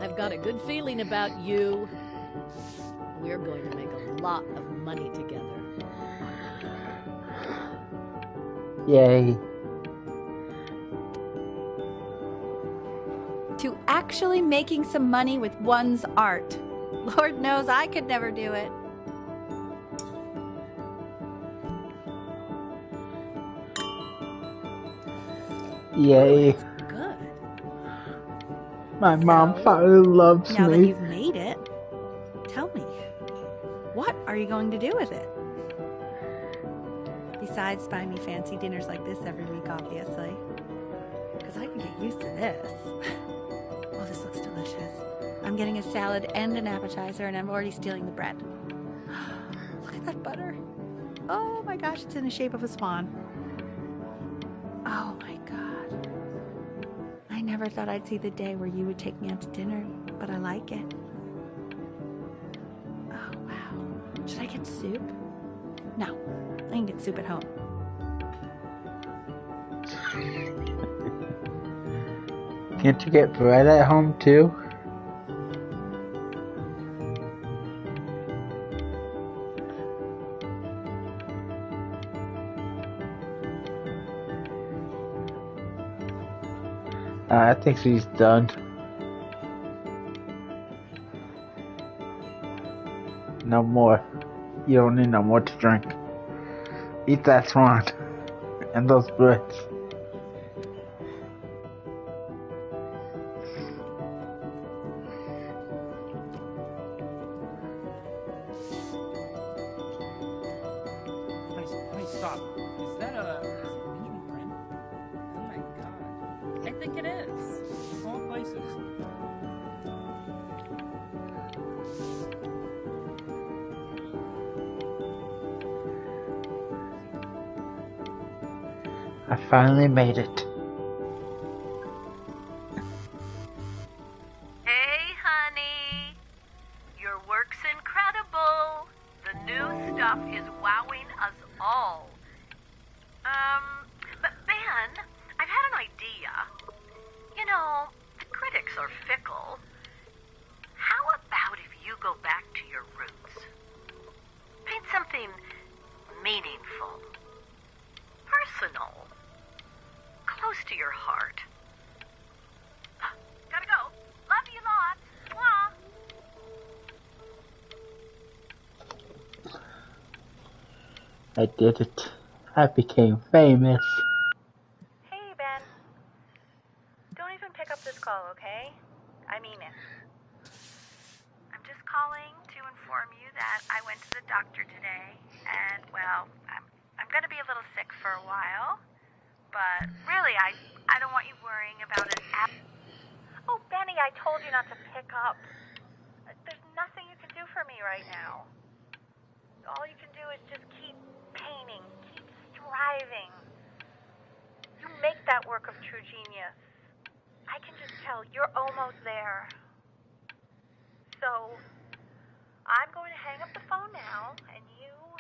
I've got a good feeling about you. We're going to make a lot of money together. Yay. To actually making some money with one's art. Lord knows I could never do it. Yay. Good. My mom finally loves Now that me. you've made it, tell me, what are you going to do with it? Besides buying me fancy dinners like this every week, obviously. Because I can get used to this. Oh, this looks delicious. I'm getting a salad and an appetizer, and I'm already stealing the bread. Look at that butter. Oh my gosh, it's in the shape of a swan. Oh my God. I never thought I'd see the day where you would take me out to dinner, but I like it. Oh wow. Should I get soup? No, I can get soup at home. Can't you get bread at home too? I think she's done. No more. You don't need no more to drink. Eat that swan and those breads. Hey, stop. Is that Benjamin Brin? Oh my god. I think it is. Of all places. I finally made it. Hey, honey. Your work's incredible. The new stuff is wowing us all. But Ben, I've had an idea. You know, the critics are fickle. How about if you go back to your roots? Paint something meaningful, personal, close to your heart. Gotta go. Love you lots. Mwah. I did it. I became famous. Hey, Ben. Don't even pick up this call, okay? I mean it. I'm just calling to inform you that I went to the doctor today, and, well, I'm gonna be a little sick for a while, but really, I don't want you worrying about it. Oh, Benny, I told you not to pick up. There's nothing you can do for me right now. All you can do is just keep painting, keep striving. You make that work of true genius. I can just tell you're almost there. So, I'm going to hang up the phone now, and you're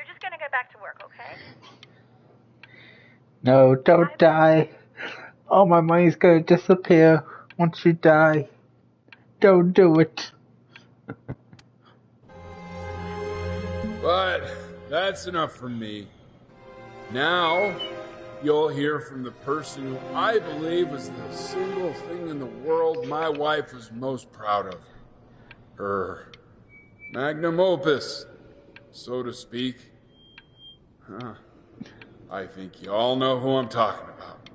just going to get back to work, okay? No, don't die. All my money's gonna disappear once you die. Don't do it. But that's enough from me. Now, you'll hear from the person who I believe is the single thing in the world my wife was most proud of. Her magnum opus, so to speak. Huh. I think you all know who I'm talking about.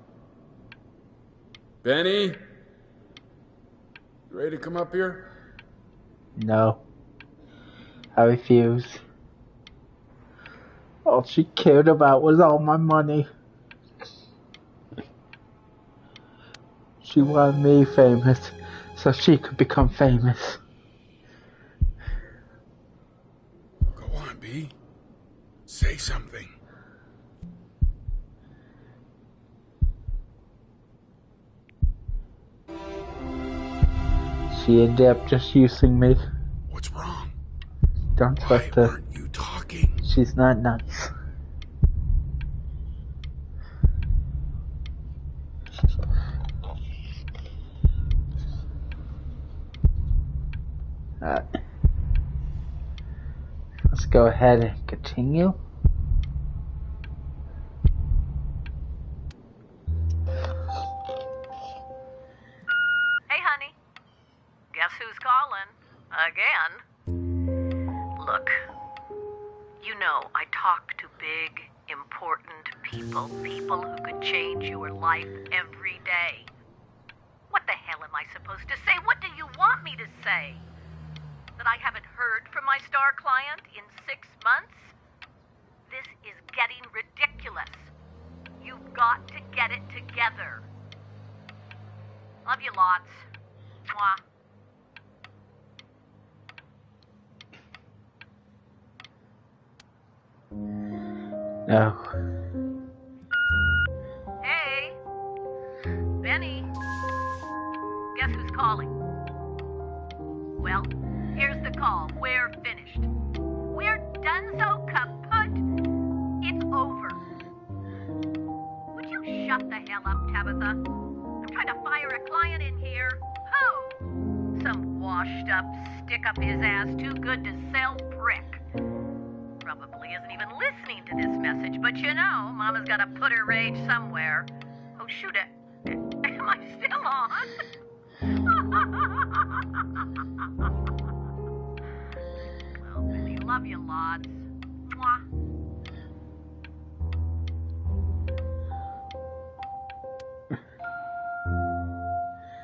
Benny? You ready to come up here? No. I refuse. All she cared about was all my money. She wanted me famous so she could become famous. Go on, B. Say something. She ended up just using me. What's wrong? Don't trust her. Why weren't you talking? She's not nice. Alright. Let's go ahead and continue. Hey, honey. Guess who's calling? Again. Look, you know I talk to big, important people who could change your life every day. What the hell am I supposed to say? What do you want me to say? That I haven't heard from my star client in 6 months? This is getting ridiculous. You've got to get it together. Love you lots. Mwah. No. Hey, Benny. Guess who's calling? Well, here's the call. We're finished. We're donezo kaput. It's over. Would you shut the hell up, Tabitha? I'm trying to fire a client in here. Who? Some washed up, stick up his ass, too good to sell prick. Probably isn't even listening to this message, but you know, Mama's got to put her rage somewhere. Oh, shoot it. Am I still on? Well, Benny, love you lots. Mwah.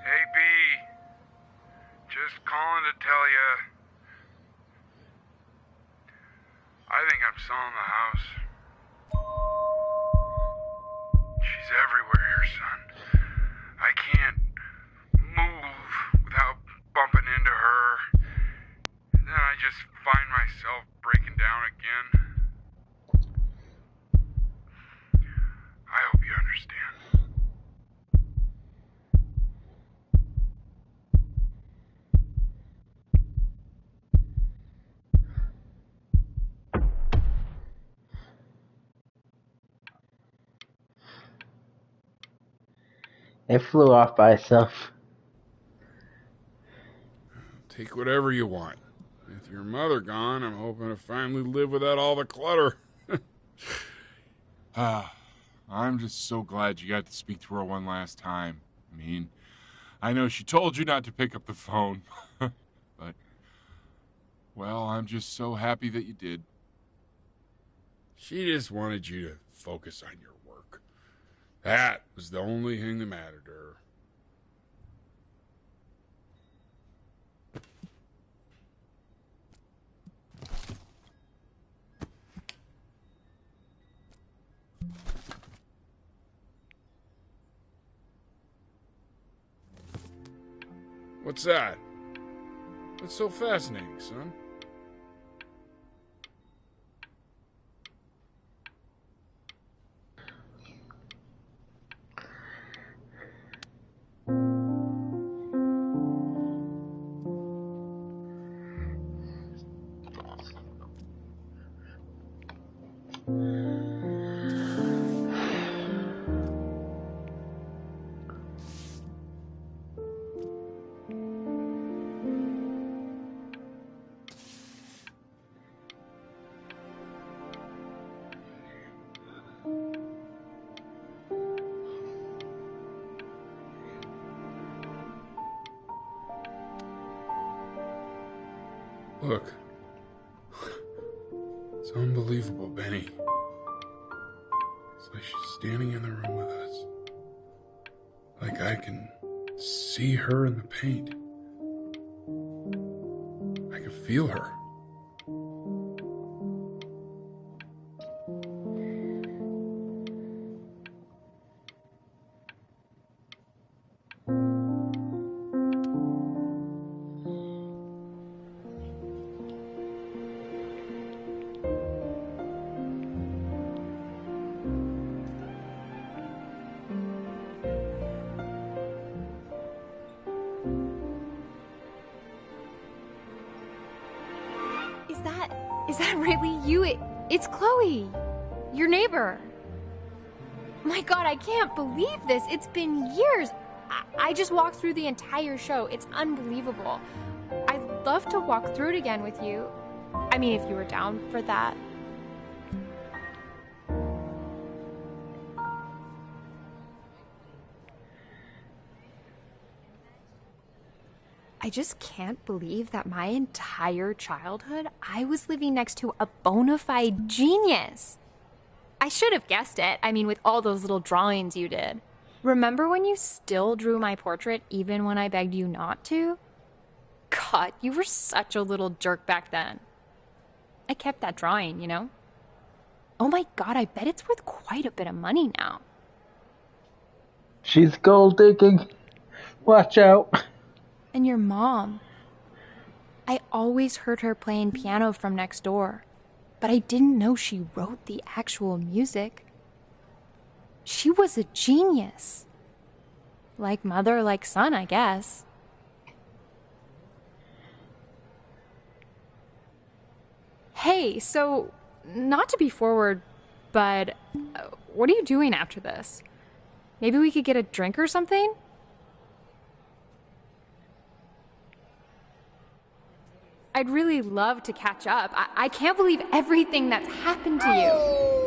Hey, B. Just calling to tell you I think I'm selling the house. She's everywhere here, son. I can't move without bumping into her. And then I just find myself breaking down again. I hope you understand. It flew off by itself. Take whatever you want. With your mother gone, I'm hoping to finally live without all the clutter. I'm just so glad you got to speak to her one last time. I mean, I know she told you not to pick up the phone, but, well, I'm just so happy that you did. She just wanted you to focus on your work. That was the only thing that mattered to her. What's that? What's so fascinating, son? Look. It's unbelievable, Benny. It's like she's standing in the room with us. Like I can see her in the paint. I can feel her. Is that really you? It's Chloe, your neighbor. My God, I can't believe this. It's been years. I just walked through the entire show. It's unbelievable. I'd love to walk through it again with you. I mean, if you were down for that. I just can't believe that my entire childhood, I was living next to a bona fide genius. I should have guessed it. I mean, with all those little drawings you did. Remember when you still drew my portrait even when I begged you not to? God, you were such a little jerk back then. I kept that drawing, you know? Oh my God, I bet it's worth quite a bit of money now. She's gold digging. Watch out. And your mom. I always heard her playing piano from next door, but I didn't know she wrote the actual music. She was a genius. Like mother, like son, I guess. Hey, so, not to be forward, but what are you doing after this? Maybe we could get a drink or something? I'd really love to catch up. I can't believe everything that's happened to you.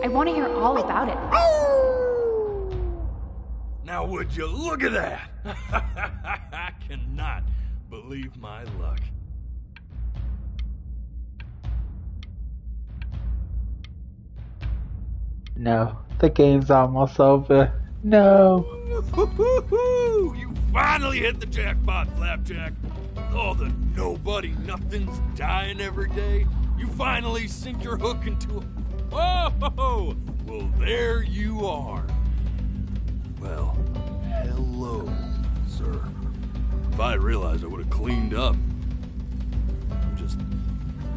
I want to hear all about it. Now would you look at that? I cannot believe my luck. No, the game's almost over. No. You finally hit the jackpot, Flapjack. All the nobody nothings dying every day. You finally sink your hook into a... Oh! Well, there you are. Well, hello, sir. If I realized, I would have cleaned up. I'm just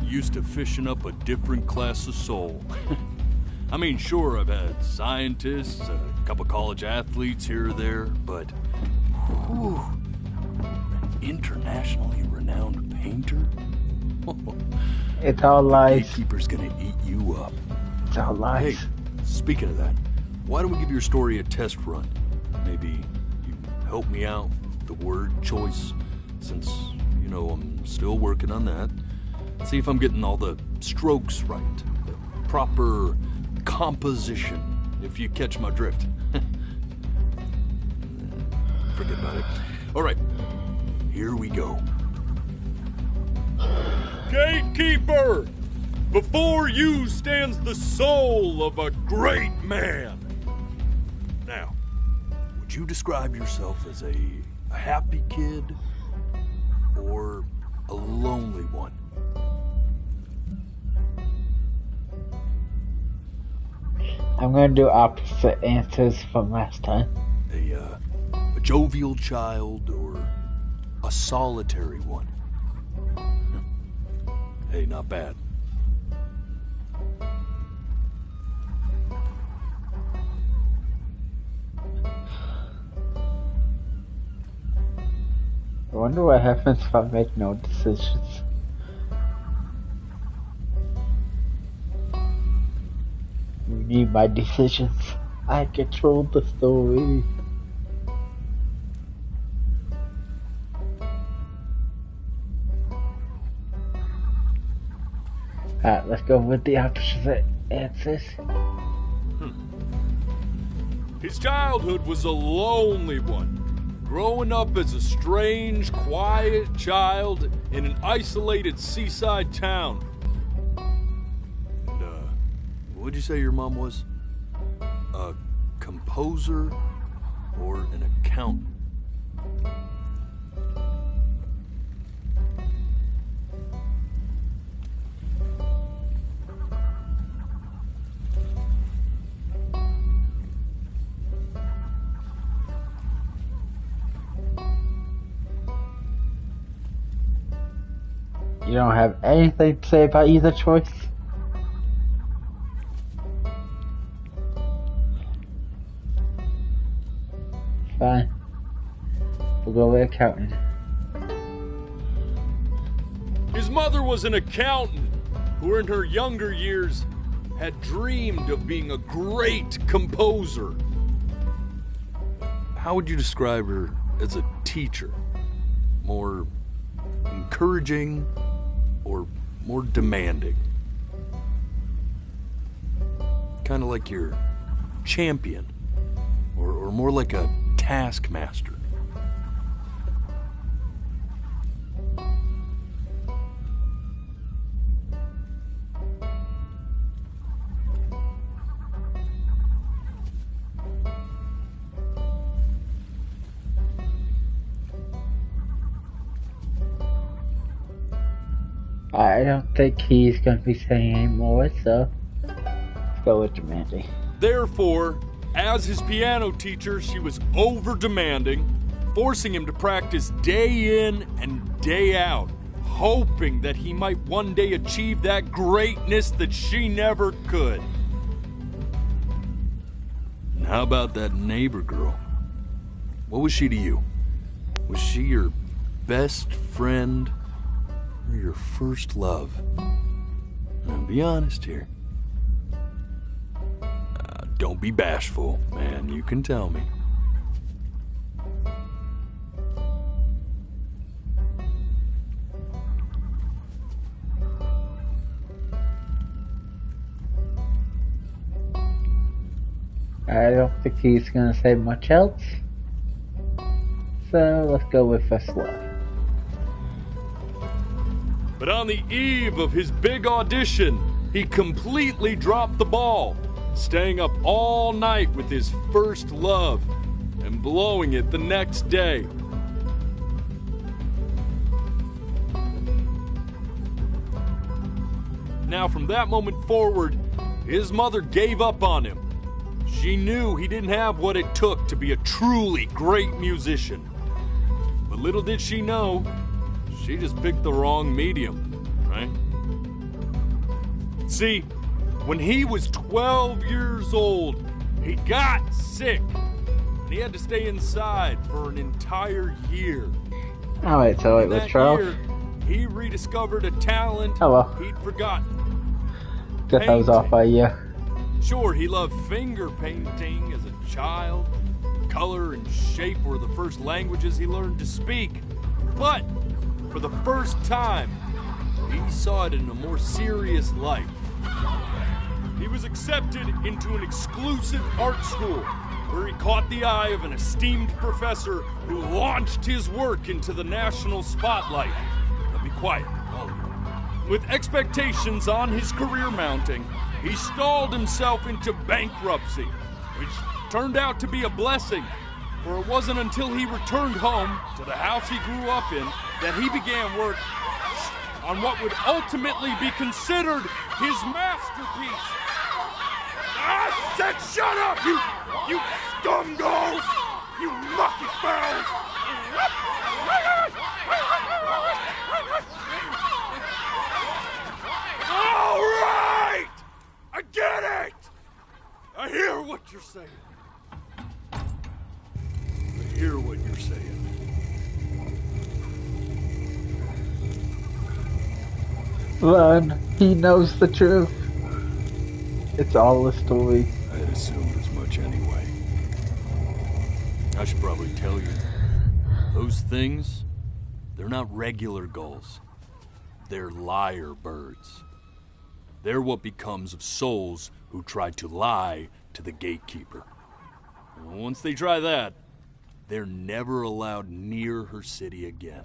used to fishing up a different class of soul. I mean, sure, I've had scientists, a couple college athletes here or there, but... Whew, an internationally renowned painter? It's all lies. The gatekeeper's gonna eat you up. It's all lies. Hey, speaking of that, why don't we give your story a test run? Maybe you help me out with the word choice, since, you know, I'm still working on that. See if I'm getting all the strokes right, the proper composition, if you catch my drift. Forget about it. All right, here we go. Gatekeeper! Before you stands the soul of a great man. Now, would you describe yourself as a happy kid or a lonely one? I'm gonna do opposite answers from last time. A jovial child or a solitary one? Hey, not bad. I wonder what happens if I make no decisions. You need my decisions. I control the story. Alright, let's go with the opposite answers. His childhood was a lonely one. Growing up as a strange, quiet child in an isolated seaside town. And, what'd you say your mom was? A composer or an accountant? You don't have anything to say about either choice? Fine. We'll go with accountant. His mother was an accountant who in her younger years had dreamed of being a great composer. How would you describe her as a teacher? More encouraging or more demanding? Kind of like your champion, or more like a taskmaster? I don't think he's going to be saying any more, so let's go with demanding. Therefore, as his piano teacher, she was over-demanding, forcing him to practice day in and day out, hoping that he might one day achieve that greatness that she never could. And how about that neighbor girl? What was she to you? Was she your best friend or your first love? Now, be honest here. Don't be bashful, man. You can tell me. I don't think he's going to say much else. So let's go with first love. But on the eve of his big audition, he completely dropped the ball, staying up all night with his first love and blowing it the next day. Now, from that moment forward, his mother gave up on him. She knew he didn't have what it took to be a truly great musician. But little did she know, she just picked the wrong medium, right? See, when he was 12 years old, he got sick. And he had to stay inside for an entire year. Oh, wait, so it was 12? Year, he rediscovered a talent he'd forgotten. Guess I was off by a year. Sure, he loved finger painting as a child. Color and shape were the first languages he learned to speak. But for the first time, he saw it in a more serious light. He was accepted into an exclusive art school where he caught the eye of an esteemed professor who launched his work into the national spotlight. Now be quiet, all of you. With expectations on his career mounting, he stalled himself into bankruptcy, which turned out to be a blessing, for it wasn't until he returned home to the house he grew up in that he began work on what would ultimately be considered his masterpiece. I said shut up, you scumballs! You mucky fowls! All right! I get it! I hear what you're saying. I hear what you're saying. Run. He knows the truth. It's all a story. I had assumed as much anyway. I should probably tell you. Those things, they're not regular gulls. They're lyre birds. They're what becomes of souls who try to lie to the gatekeeper. And once they try that, they're never allowed near her city again.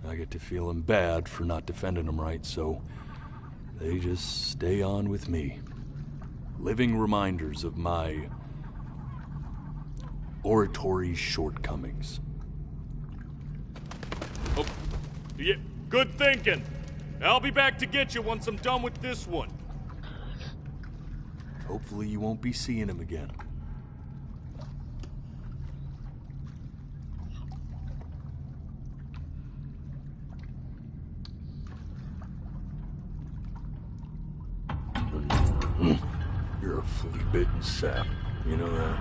I get to feeling bad for not defending them right, so they just stay on with me. Living reminders of my oratory shortcomings. Oh, yeah, good thinking. I'll be back to get you once I'm done with this one. Hopefully you won't be seeing him again. You're a flea-bitten sap. You know that?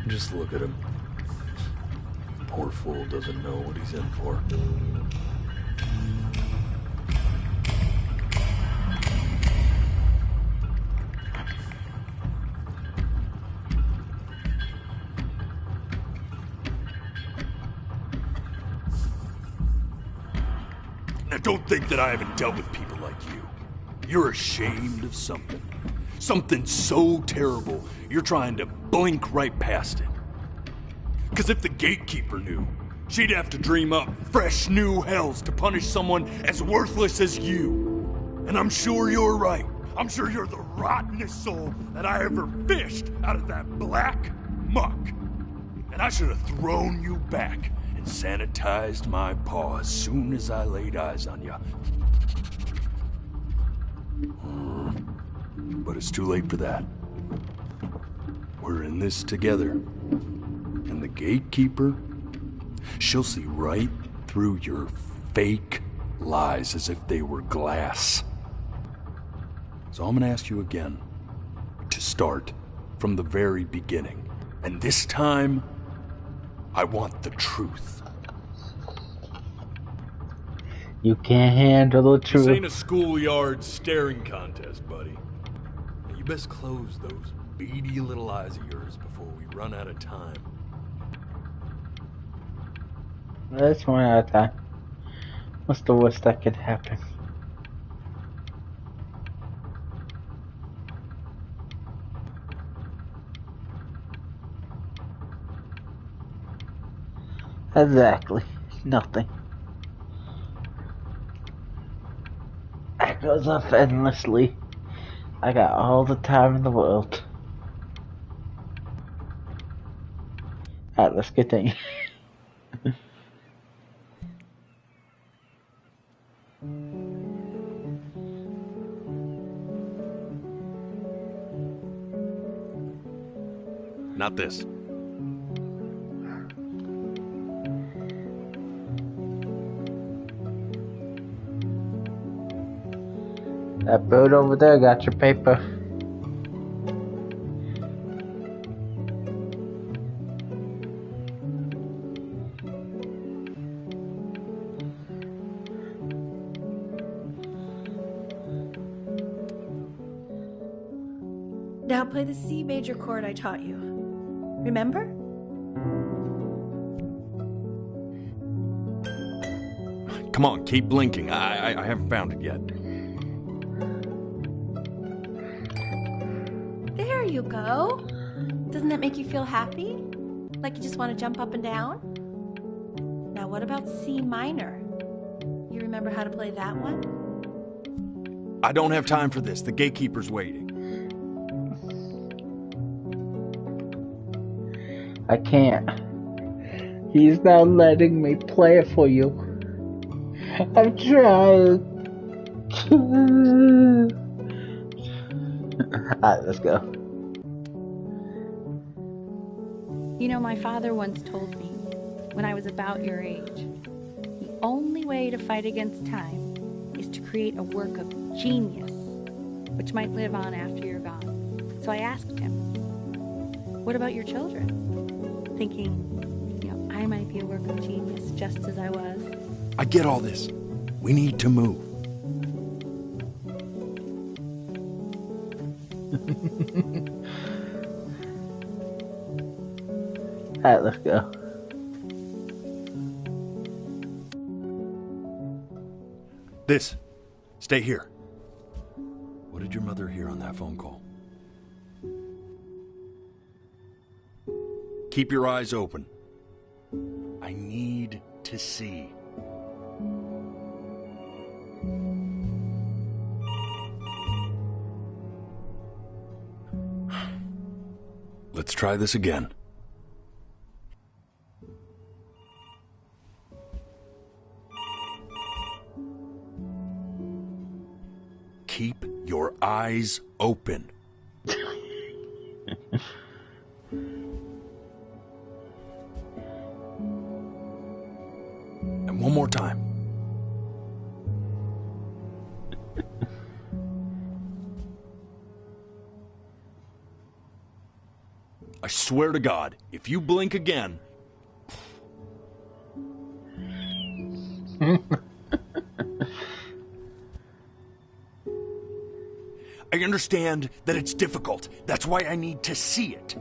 Just look at him. Poor fool doesn't know what he's in for. Now don't think that I haven't dealt with people like you. You're ashamed of something. Something so terrible, you're trying to blink right past it. Because if the gatekeeper knew, she'd have to dream up fresh new hells to punish someone as worthless as you. And I'm sure you're right. I'm sure you're the rottenest soul that I ever fished out of that black muck. And I should have thrown you back and sanitized my paw as soon as I laid eyes on you. But it's too late for that. We're in this together. And the gatekeeper, she'll see right through your fake lies as if they were glass. So I'm gonna ask you again to start from the very beginning. And this time, I want the truth. You can't handle the truth. This ain't a schoolyard staring contest, buddy. You best close those beady little eyes of yours before we run out of time. Let's run out of time. What's the worst that could happen? Exactly. Nothing. It goes up endlessly. I got all the time in the world. Alright, let's continue. not this. That bird over there got your paper. Now play the C major chord I taught you. Remember? Come on, keep blinking. I haven't found it yet. There you go. Doesn't that make you feel happy? Like you just want to jump up and down? Now what about C minor? You remember how to play that one? I don't have time for this. The gatekeeper's waiting. I can't. He's not letting me play it for you. I'm trying. Alright, let's go. You know, my father once told me, when I was about your age, the only way to fight against time is to create a work of genius, which might live on after you're gone. So I asked him, what about your children? Thinking, you know, I might be a work of genius just as I was. I get all this. We need to move. Alright, let's go. This. Stay here. What did your mother hear on that phone call? Keep your eyes open. I need to see. Let's try this again. Keep your eyes open. And one more time. I swear to God, if you blink again... I understand that it's difficult. That's why I need to see it.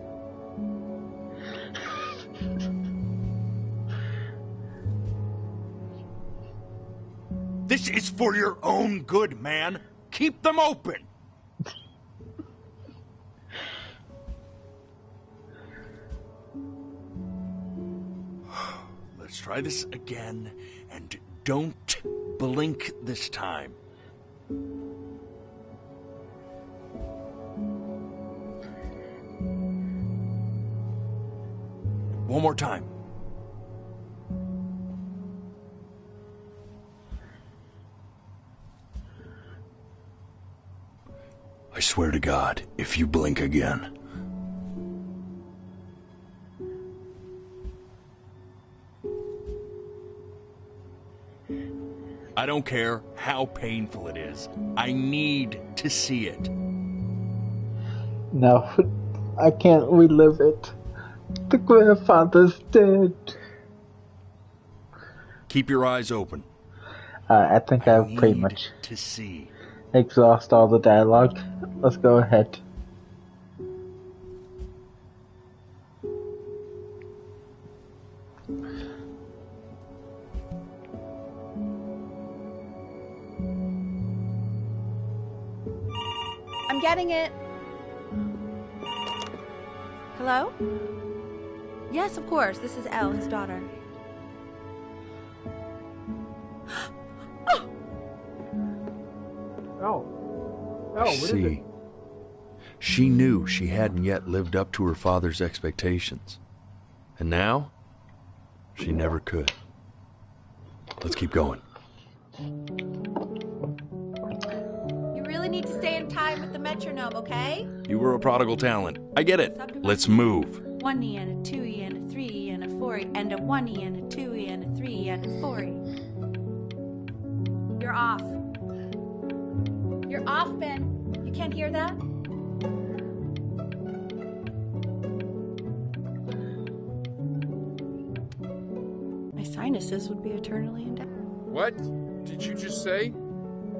This is for your own good, man. Keep them open. Let's try this again, and don't blink this time. One more time. I swear to God, if you blink again... I don't care how painful it is. I need to see it. No, I can't relive it. The grandfather's dead. Keep your eyes open. I think I've pretty much to see. Exhaust all the dialogue. Let's go ahead. I'm getting it. Hello? Yes, of course. This is Elle, his daughter. What is it? She knew she hadn't yet lived up to her father's expectations. And now, she never could. Let's keep going. You really need to stay in time with the metronome, okay? You were a prodigal talent. I get it. Let's move. 1E and a 2E and a 3E and a 4E and a 1E and a 2E and a 3E and a 4E. You're off. You're off, Ben. You can't hear that? My sinuses would be eternally indebted. What did you just say?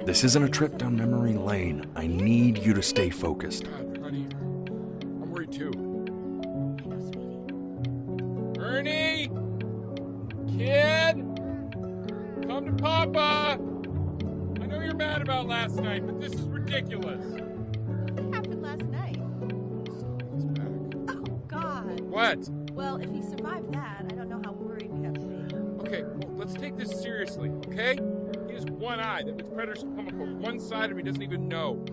This isn't a trip down memory lane. I need you to stay focused. God, honey, I'm worried too. I know, sweetie. Ernie! Kid! Come to Papa! I know you're mad about last night, but this is ridiculous. What happened last night? Oh, God. What? Well, if he survived that, I don't know how worried we have to be. Okay, well, let's take this seriously, okay? He has one eye. That means predators can come up from one side of him he doesn't even know.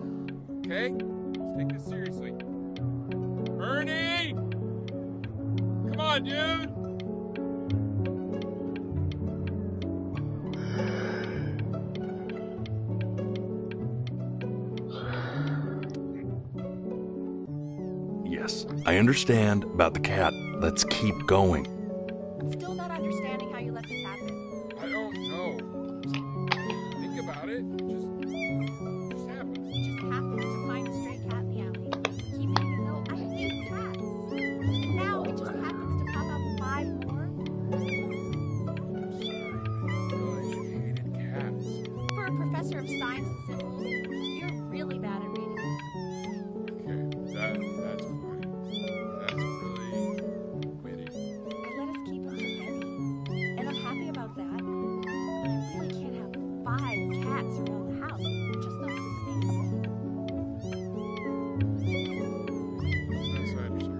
Okay? Let's take this seriously. Ernie! Come on, dude! Yes, I understand about the cat. Let's keep going. I'm still not understanding how you let this happen. I don't know. Think about it. Just happens. It just happened to find a stray cat in the alley. Keep it even though I hate cats. And now it just happens to pop out 5 more. I hated cats. For a professor of science and symbols, you're really bad at reading. Okay, that's funny. That's really witty. I let us keep it for Benny, and I'm happy about that. But I really can't have 5 cats around the house. It's just not sustainable. That's what I understand.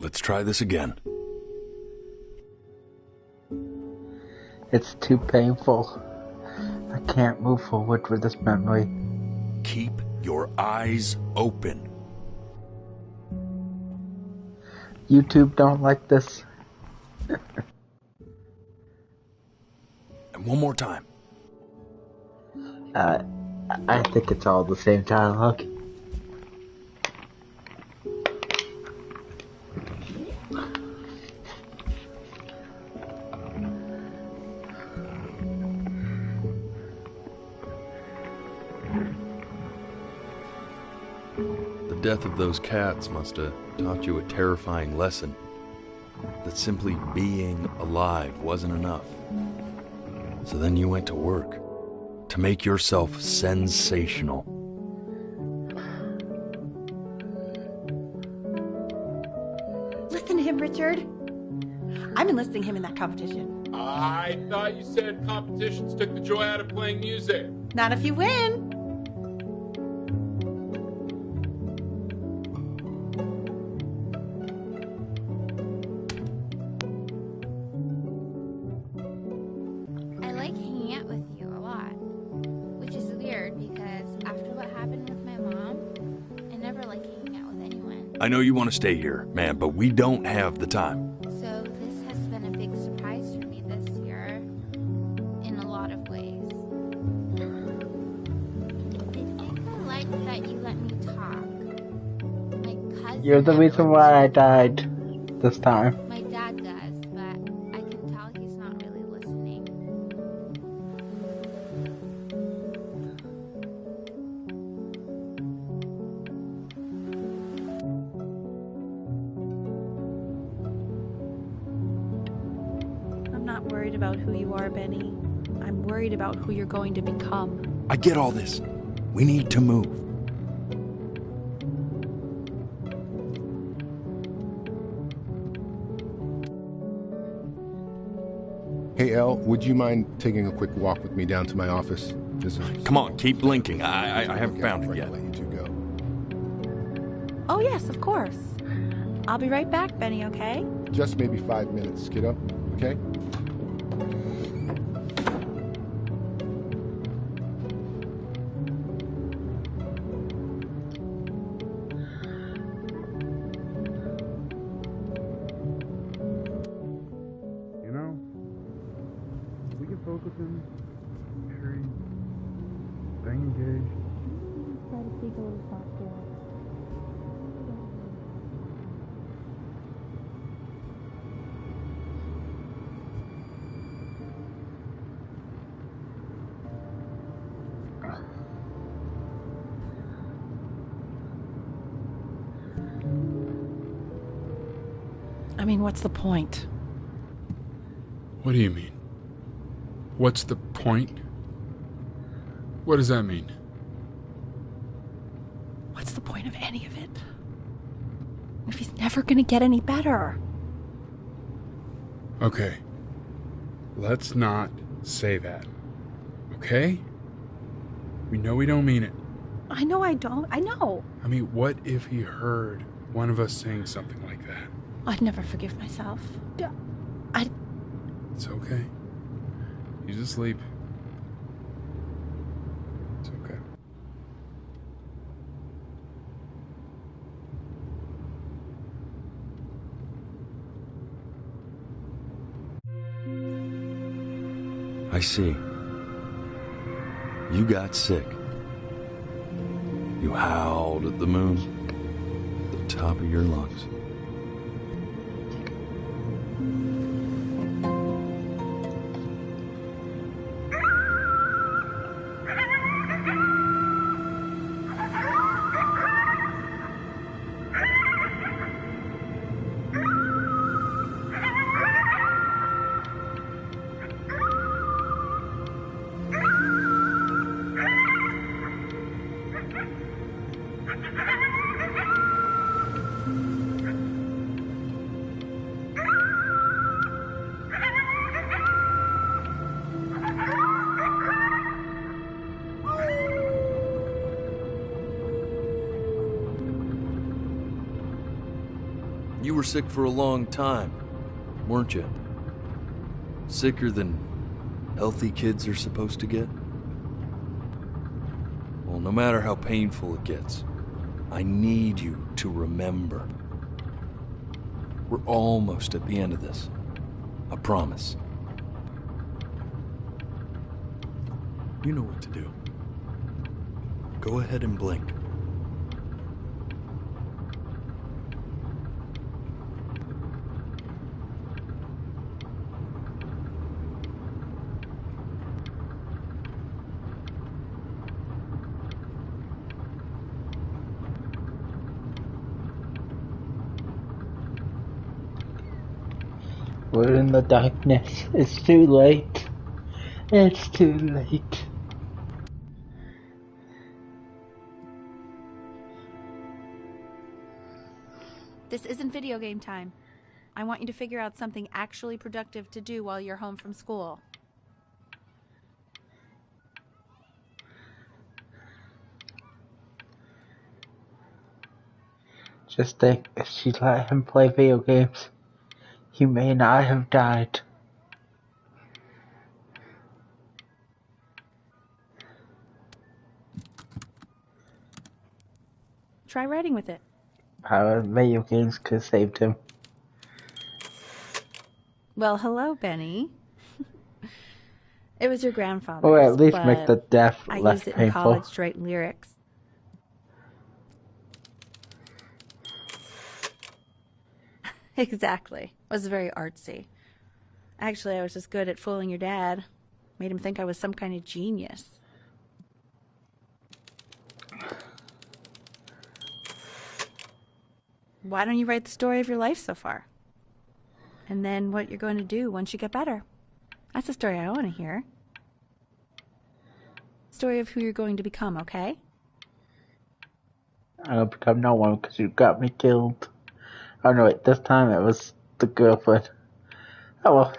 Let's try this again. It's too painful. I can't move forward with this memory. Keep your eyes open. YouTube don't like this. And one more time. I think it's all the same dialogue. The death of those cats must have taught you a terrifying lesson. That simply being alive wasn't enough. So then you went to work to make yourself sensational. Listen to him, Richard. I'm enlisting him in that competition. I thought you said competitions took the joy out of playing music. Not if you win. I like hanging out with you a lot, which is weird because after what happened with my mom, I never like hanging out with anyone. I know you want to stay here, man, but we don't have the time. So this has been a big surprise for me this year, in a lot of ways. I think I like that you let me talk. My cousin... You're the reason why I died this time. My dad does, but I can tell he's not really listening. I'm not worried about who you are, Benny. I'm worried about who you're going to become. I get all this. We need to move. Hey, Elle, would you mind taking a quick walk with me down to my office? Come on, keep blinking. I haven't found it yet. Let you two go. Oh, yes, of course. I'll be right back, Benny, okay? Just maybe 5 minutes, kiddo, okay? focusing. Make sure you stay engaged. Try to speak a little softer. I mean, what's the point? What do you mean? What's the point? What does that mean? What's the point of any of it? If he's never gonna get any better. Okay. Let's not say that. Okay? We know we don't mean it. I know I don't. I know. I mean, what if he heard one of us saying something like that? I'd never forgive myself. It's okay. He's asleep. It's okay. I see. You got sick. You howled at the moon at the top of your lungs. You were sick for a long time, weren't you? Sicker than healthy kids are supposed to get? Well, no matter how painful it gets, I need you to remember. We're almost at the end of this. I promise. You know what to do. Go ahead and blink. We're in the darkness. It's too late. It's too late. This isn't video game time. I want you to figure out something actually productive to do while you're home from school. Just think, if she let him play video games, he may not have died. Try writing with it. How video games could have saved him. Well, hello, Benny. It was your grandfather's. Or at least make the death I less used it painful. in college to write lyrics. Exactly. It was very artsy. Actually, I was just good at fooling your dad. Made him think I was some kind of genius. Why don't you write the story of your life so far? And then what you're going to do once you get better. That's the story I want to hear. Story of who you're going to become, okay? I'm gonna become no one because you got me killed. Oh no, wait, this time it was the girlfriend. Oh well,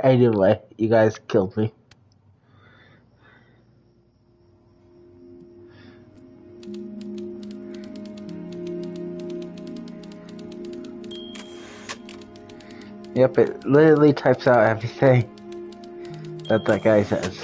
anyway, you guys killed me. Yep, it literally types out everything that guy says.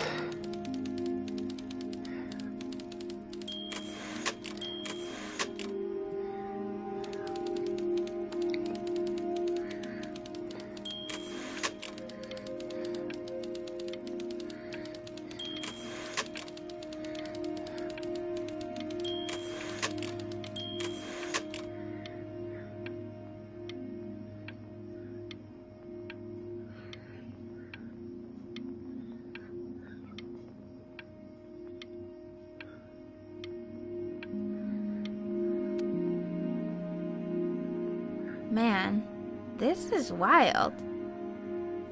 This is wild.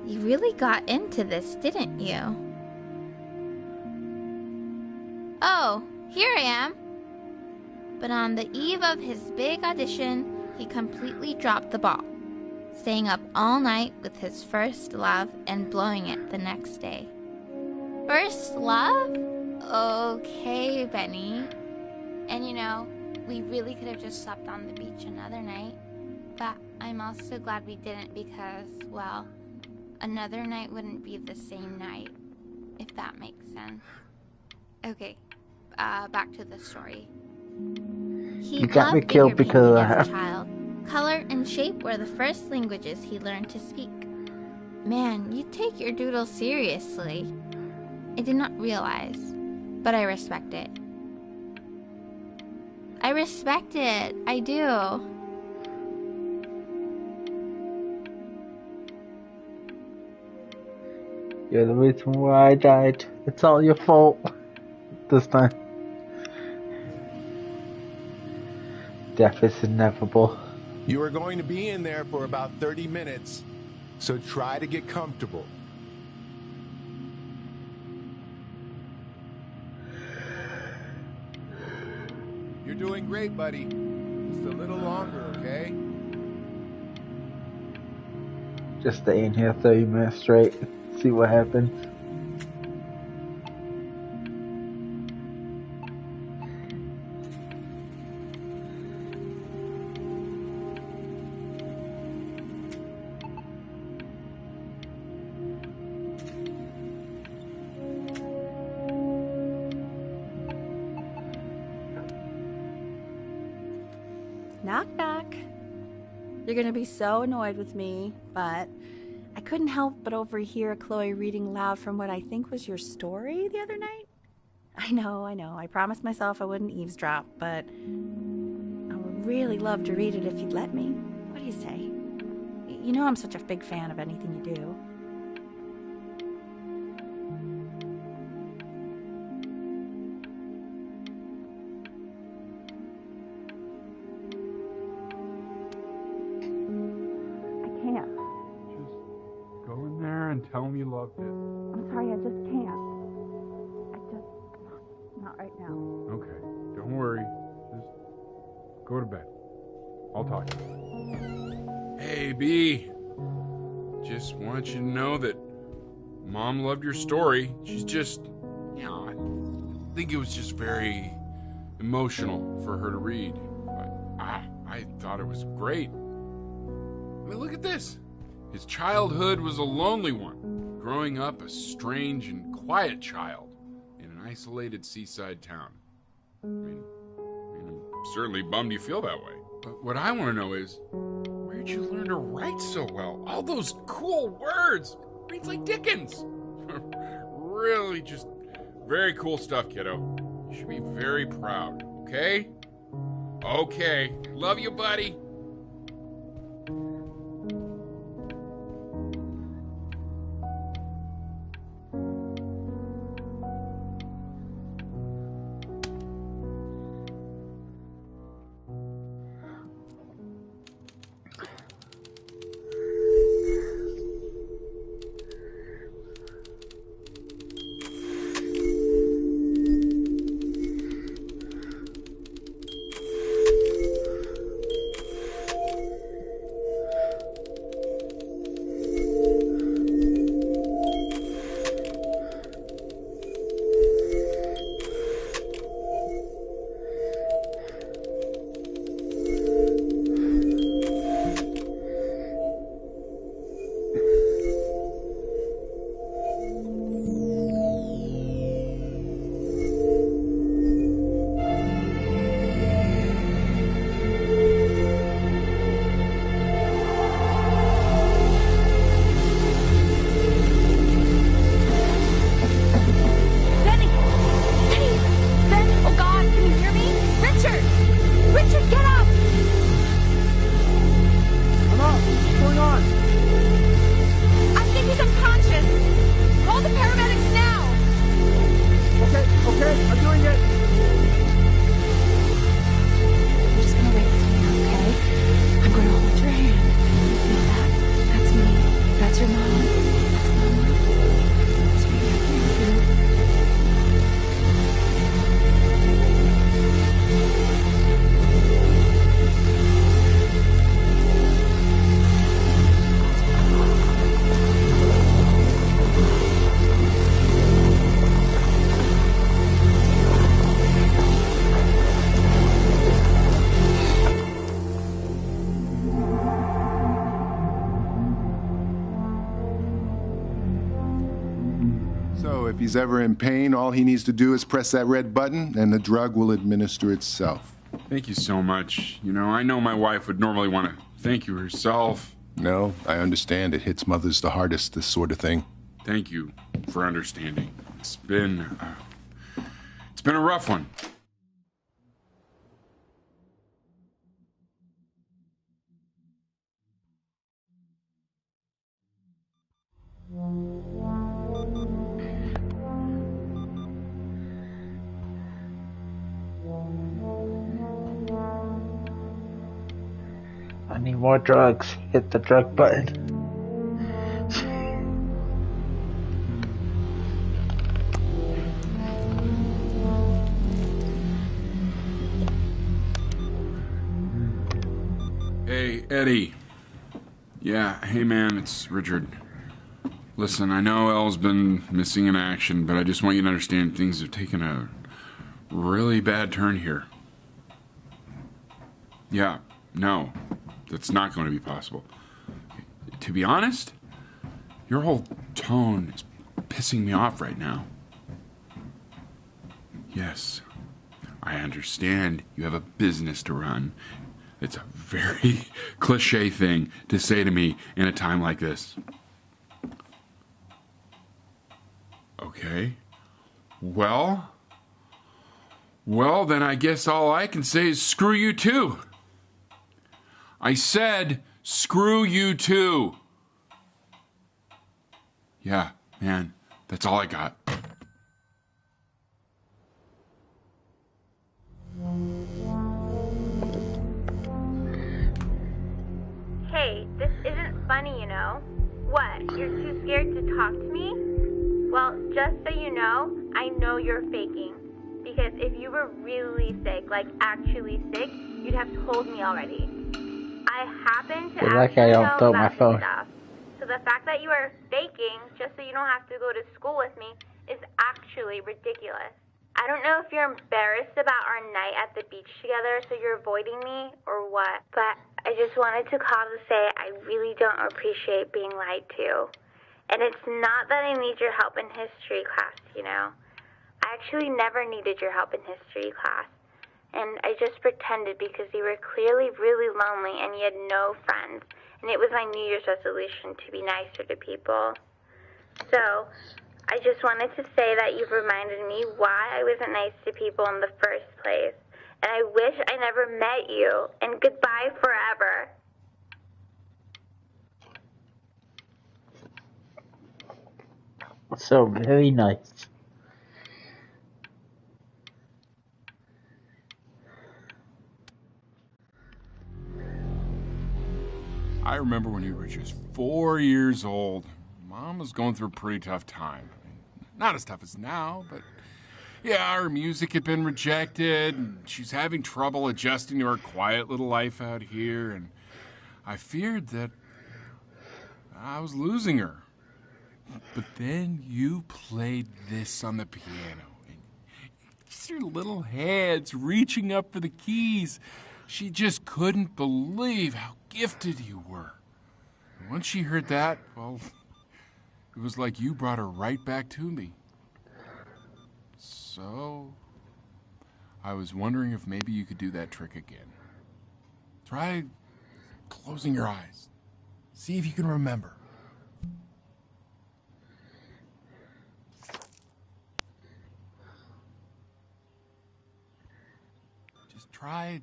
You really got into this, didn't you? Oh, here I am. But on the eve of his big audition, he completely dropped the ball, staying up all night with his first love and blowing it the next day. First love? Okay, Benny. And you know, we really could have just slept on the beach another night. But I'm also glad we didn't because, well, another night wouldn't be the same night, if that makes sense. Okay, back to the story. He got me loved killed finger because painting of as a that. child. Color and shape were the first languages he learned to speak. Man, you take your doodle seriously. I did not realize, but I respect it. I respect it. I do. You're the reason why I died. It's all your fault. This time. Death is inevitable. You are going to be in there for about 30 minutes, so try to get comfortable. You're doing great, buddy. Just a little longer, okay? Just stay in here 30 minutes straight. See what happens. Knock, knock. You're gonna be so annoyed with me, but I couldn't help but overhear Chloe reading loud from what I think was your story the other night. I know. I promised myself I wouldn't eavesdrop, but I would really love to read it if you'd let me. What do you say? You know I'm such a big fan of anything you do. Tell him you loved it. I'm sorry, I just can't. Not right now. Okay, don't worry. Just go to bed. I'll talk to you. Hey, B. Just want you to know that Mom loved your story. She's just, I think it was just very emotional for her to read. But I thought it was great. I mean, look at this. His childhood was a lonely one, growing up a strange and quiet child in an isolated seaside town. I mean, I'm certainly bummed you feel that way. But what I want to know is, where'd you learn to write so well? All those cool words. Reads like Dickens. Really just very cool stuff, kiddo. You should be very proud, okay? Okay. Love you, buddy. So if he's ever in pain, all he needs to do is press that red button and the drug will administer itself. Thank you so much. You know, I know my wife would normally want to thank you herself. No, I understand. It hits mothers the hardest, this sort of thing. Thank you for understanding. It's been a rough one. I need more drugs. Hit the drug button. Hey, Eddie. Yeah, hey man, it's Richard. Listen, I know Elle's been missing in action, but I just want you to understand things have taken a really bad turn here. Yeah, no, that's not going to be possible. To be honest, your whole tone is pissing me off right now. Yes, I understand you have a business to run. It's a very cliche thing to say to me in a time like this. Okay. Well, then I guess all I can say is screw you too. I said screw you too. Yeah, man, that's all I got. Hey, this isn't funny, you know. What, you're too scared to talk to me? Well, just so you know, I know you're faking. Because if you were really sick, like actually sick, you'd have told me already. I happen to actually know about this stuff. So the fact that you are faking just so you don't have to go to school with me is actually ridiculous. I don't know if you're embarrassed about our night at the beach together, so you're avoiding me, or what. But I just wanted to call to say I really don't appreciate being lied to. And it's not that I need your help in history class, you know. I actually never needed your help in history class. And I just pretended because you were clearly really lonely and you had no friends. And it was my New Year's resolution to be nicer to people. So, I just wanted to say that you've reminded me why I wasn't nice to people in the first place. And I wish I never met you. And goodbye forever. So very nice. I remember when you were just 4 years old. Mom was going through a pretty tough time. Not as tough as now, but yeah, her music had been rejected, and she's having trouble adjusting to her quiet little life out here, and I feared that I was losing her. But then you played this on the piano, and just your little hands reaching up for the keys. She just couldn't believe how gifted you were. And once she heard that, well, it was like you brought her right back to me. So, I was wondering if maybe you could do that trick again. Try closing your eyes. See if you can remember. Just try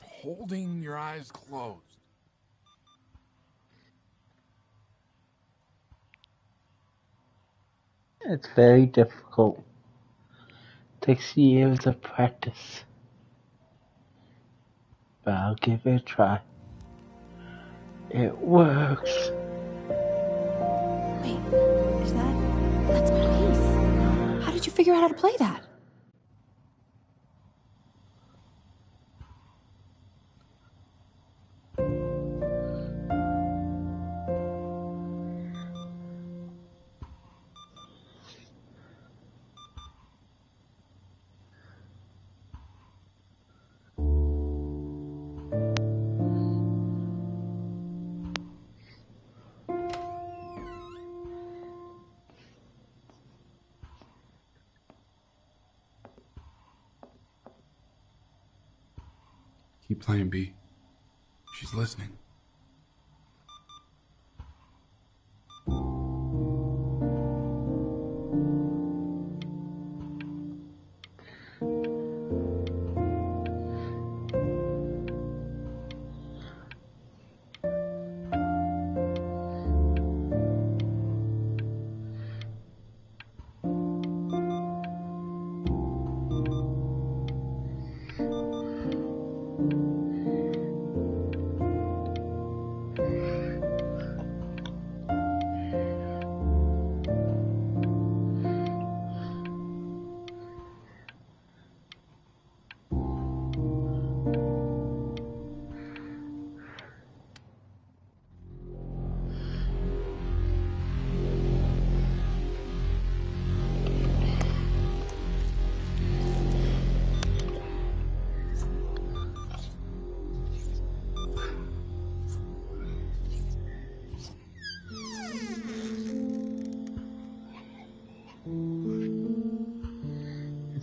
holding your eyes closed. It's very difficult. Takes years of practice. But I'll give it a try. It works. Wait, that's my piece. How did you figure out how to play that? Keep playing, B. She's listening.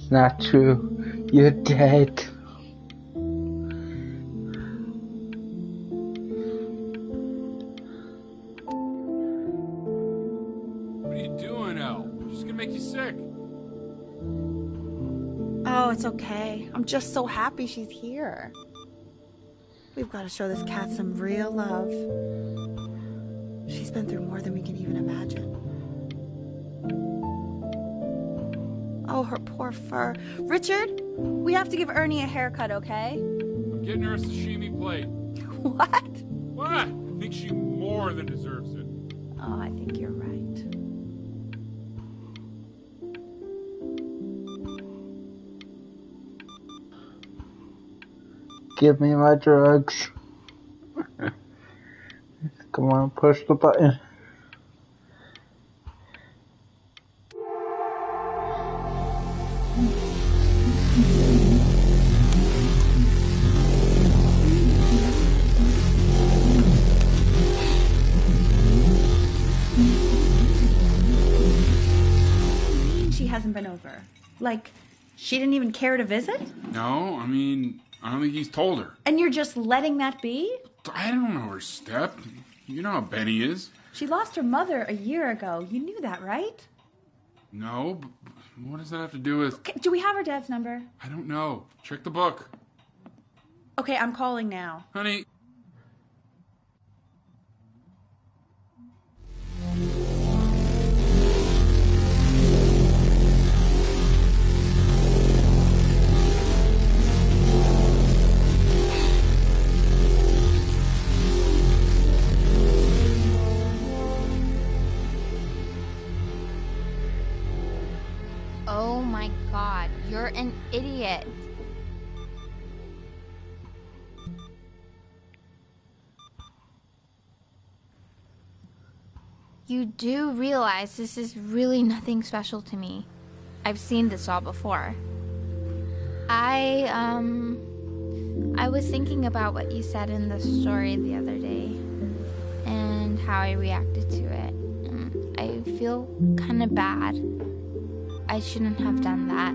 Not true. You're dead. What are you doing, Elle? She's gonna make you sick. Oh, it's okay. I'm just so happy she's here. We've got to show this cat some real love. She's been through more than we can even imagine. Oh, her poor fur. Richard, we have to give Ernie a haircut, okay? I'm getting her a sashimi plate. What? What? I think she more than deserves it. Oh, I think you're right. Give me my drugs. Come on, push the button. She hasn't been over. Like, she didn't even care to visit? No, I mean, I don't think he's told her. And you're just letting that be? I don't know her step. You know how Benny is. She lost her mother a year ago. You knew that, right? No, but what does that have to do with... Okay, do we have her dad's number? I don't know. Check the book. Okay, I'm calling now. Honey. Oh my god, you're an idiot. You do realize this is really nothing special to me. I've seen this all before. I was thinking about what you said in the story the other day and how I reacted to it. I feel kind of bad. I shouldn't have done that.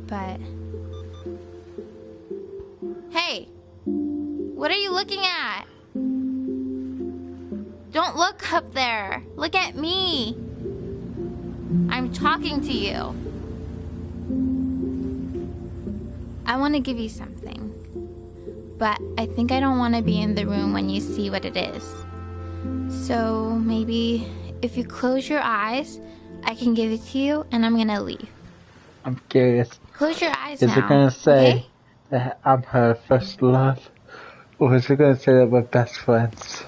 But... Hey! What are you looking at? Don't look up there. Look at me. I'm talking to you. I want to give you something. But I think I don't want to be in the room when you see what it is. So maybe if you close your eyes, I can give it to you and I'm gonna leave. I'm curious. Close your eyes now. Is it gonna say okay? that I'm her first love? Or is it gonna say that we're best friends?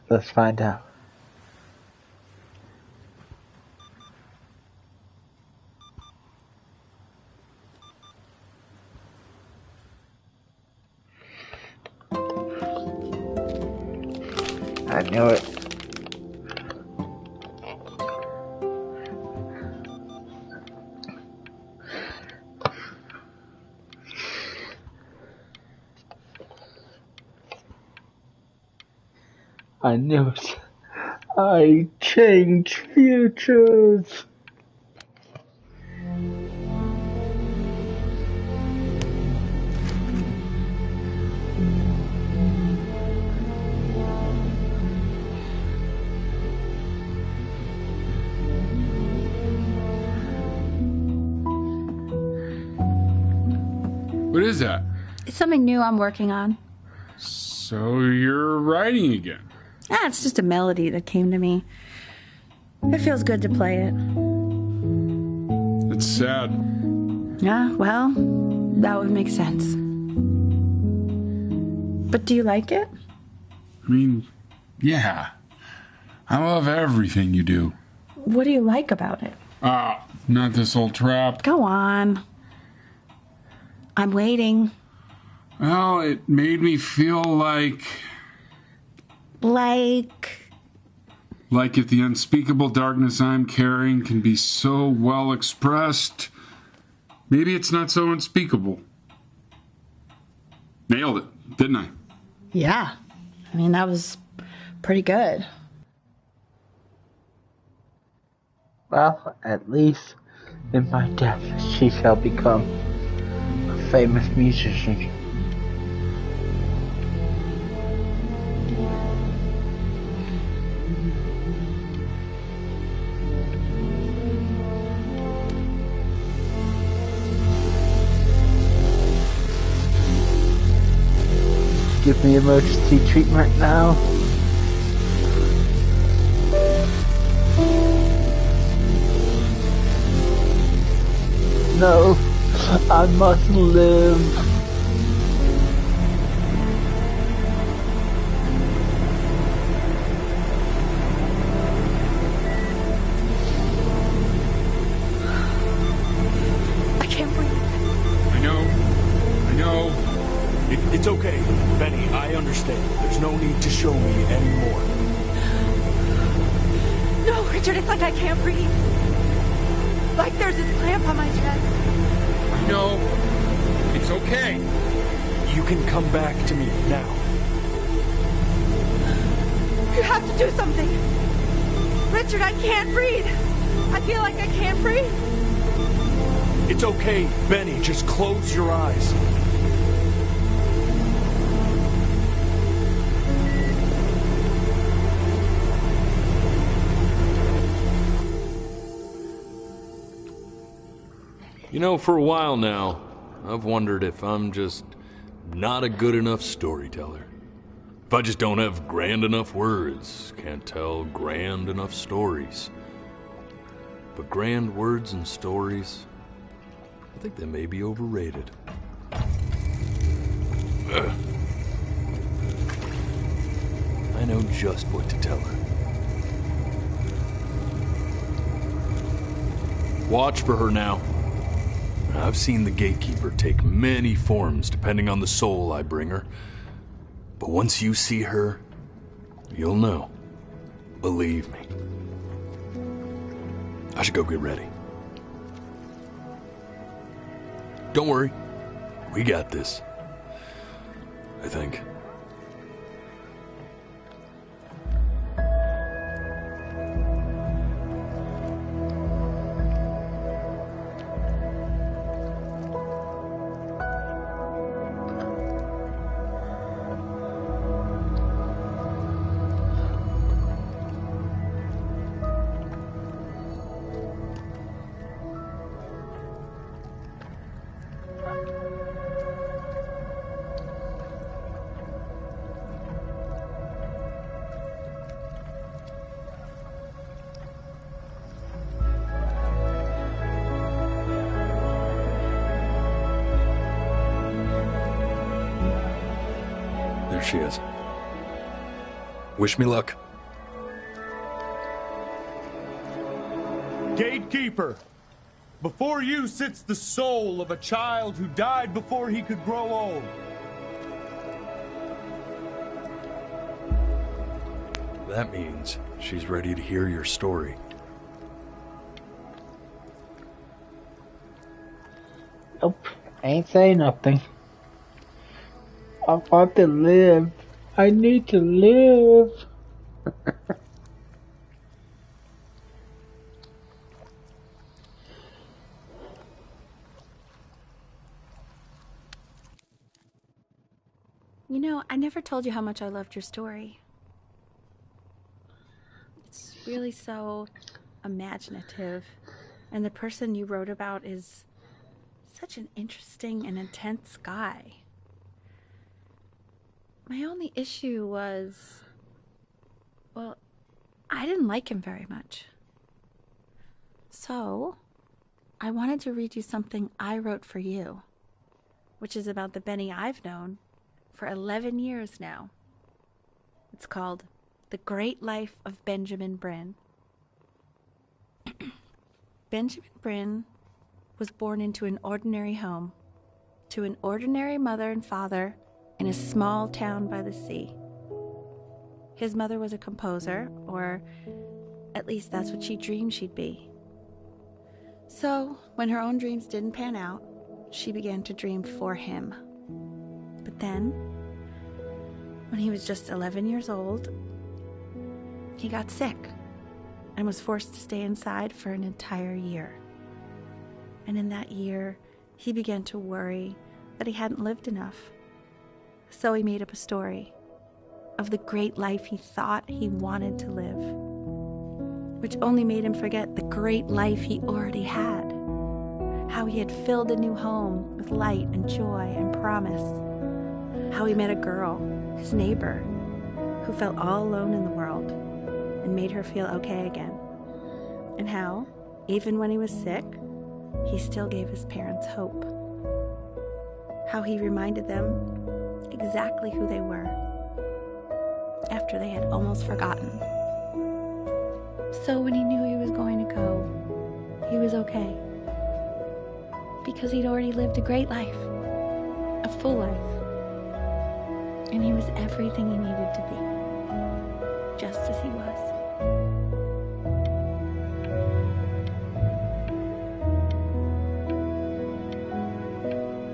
Let's find out. I knew it. I knew it. I change futures. What is that? It's something new I'm working on. So you're writing again? It's just a melody that came to me. It feels good to play it. It's sad. Yeah, well, that would make sense. But do you like it? I mean, yeah. I love everything you do. What do you like about it? Not this old trap. Go on. I'm waiting. Well, it made me feel like if the unspeakable darkness I'm carrying can be so well expressed, maybe it's not so unspeakable. Nailed it, didn't I? Yeah. I mean, that was pretty good. Well, at least in my death, she shall become a famous musician. Give me emergency treatment now. No, I must live. I can't breathe. I know. It's okay, Benny, I understand. There's no need to show me anymore. No, Richard, it's like I can't breathe. Like there's this clamp on my chest. I know. It's okay. You can come back to me now. You have to do something. Richard, I can't breathe. I feel like I can't breathe. It's okay, Benny, just close your eyes. You know, for a while now, I've wondered if I'm just not a good enough storyteller. If I just don't have grand enough words, can't tell grand enough stories. But grand words and stories, I think they may be overrated. I know just what to tell her. Watch for her now. I've seen the gatekeeper take many forms depending on the soul I bring her. But once you see her, you'll know. Believe me. I should go get ready. Don't worry. We got this. I think. There she is. Wish me luck. Gatekeeper, before you sits the soul of a child who died before he could grow old. That means she's ready to hear your story. Nope, ain't saying nothing. I want to live. I need to live. You know, I never told you how much I loved your story. It's really so imaginative. And the person you wrote about is such an interesting and intense guy. My only issue was, well, I didn't like him very much. So, I wanted to read you something I wrote for you, which is about the Benny I've known for 11 years now. It's called The Great Life of Benjamin Brin. Benjamin Brin was born into an ordinary home, to an ordinary mother and father in a small town by the sea. His mother was a composer, or at least that's what she dreamed she'd be. So, when her own dreams didn't pan out, she began to dream for him. But then, when he was just 11 years old, he got sick and was forced to stay inside for an entire year. And in that year, he began to worry that he hadn't lived enough. So he made up a story of the great life he thought he wanted to live, which only made him forget the great life he already had, how he had filled a new home with light and joy and promise, how he met a girl, his neighbor, who felt all alone in the world and made her feel okay again, and how, even when he was sick, he still gave his parents hope, how he reminded them exactly who they were after they had almost forgotten. So when he knew he was going to go, he was okay, because he'd already lived a great life, a full life, and he was everything he needed to be, just as he was.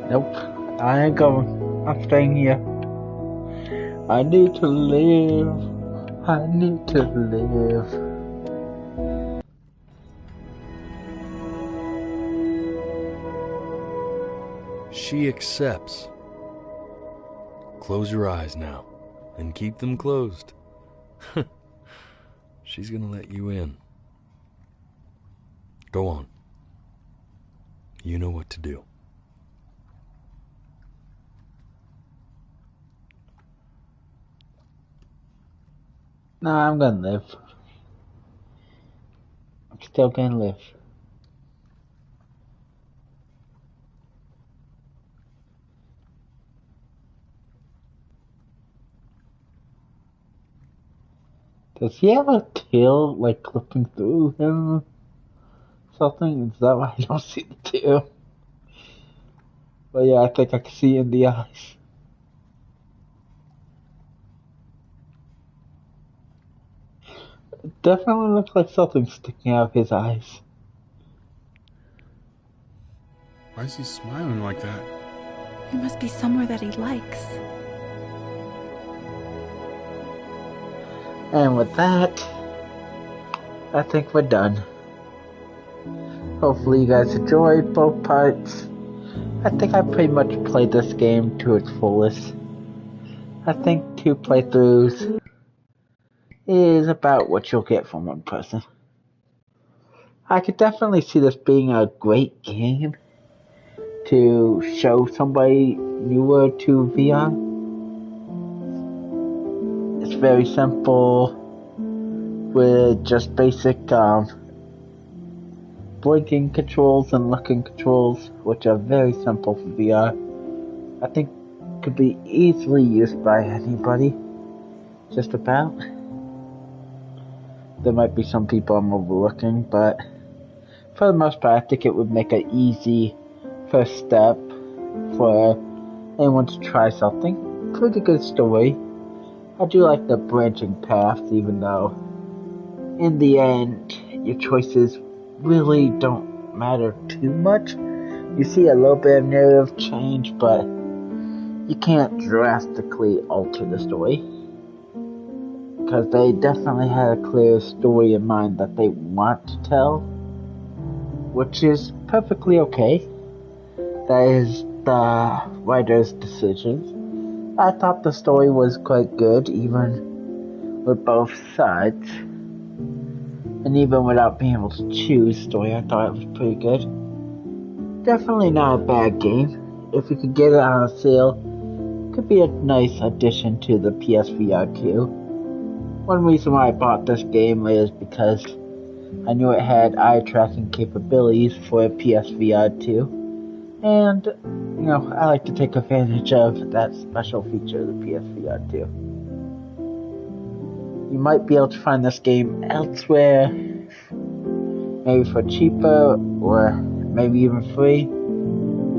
Nope, I ain't going. I'm staying here. I need to live. I need to live. She accepts. Close your eyes now, and keep them closed. She's gonna let you in. Go on. You know what to do. No, I'm gonna live. I'm still gonna live. Does he have a tail, like, clipping through him? Something? Is that why I don't see the tail? But yeah, I think I can see in the eyes. It definitely looks like something sticking out of his eyes. Why is he smiling like that? It must be somewhere that he likes. And with that, I think we're done. Hopefully you guys enjoyed both parts. I think I pretty much played this game to its fullest. I think 2 playthroughs is about what you'll get from one person. I could definitely see this being a great game to show somebody newer to VR. It's very simple with just basic blinking controls and looking controls, which are very simple for VR. I think could be easily used by anybody, just about. There might be some people I'm overlooking, but for the most part, I think it would make an easy first step for anyone to try something. Pretty good story. I do like the branching paths, even though in the end, your choices really don't matter too much. You see a little bit of narrative change, but you can't drastically alter the story, because they definitely had a clear story in mind that they want to tell, which is perfectly okay. That is the writer's decision. I thought the story was quite good, even with both sides. And even without being able to choose story, I thought it was pretty good. definitely not a bad game. If you could get it on a sale, it could be a nice addition to the PSVR 2. One reason why I bought this game is because I knew it had eye tracking capabilities for a PSVR 2. And, I like to take advantage of that special feature of the PSVR 2. You might be able to find this game elsewhere, maybe for cheaper, or maybe even free.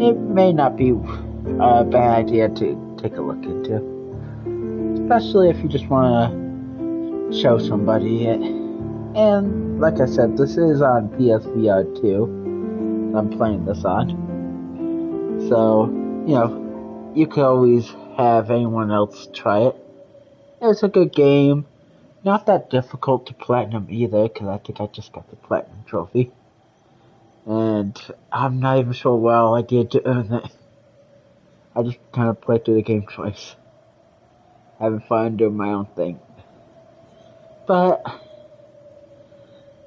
It may not be a bad idea to take a look into. Especially if you just want to show somebody it. And, like I said, this is on PSVR 2. I'm playing this on. So, you could always have anyone else try it. It's a good game. Not that difficult to platinum either, because I think I just got the platinum trophy. And I'm not even sure what all I did to earn it. I just kind of played through the game twice. Having fun doing my own thing. But,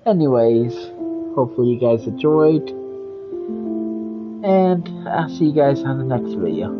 anyways, hopefully you guys enjoyed. And I'll see you guys on the next video.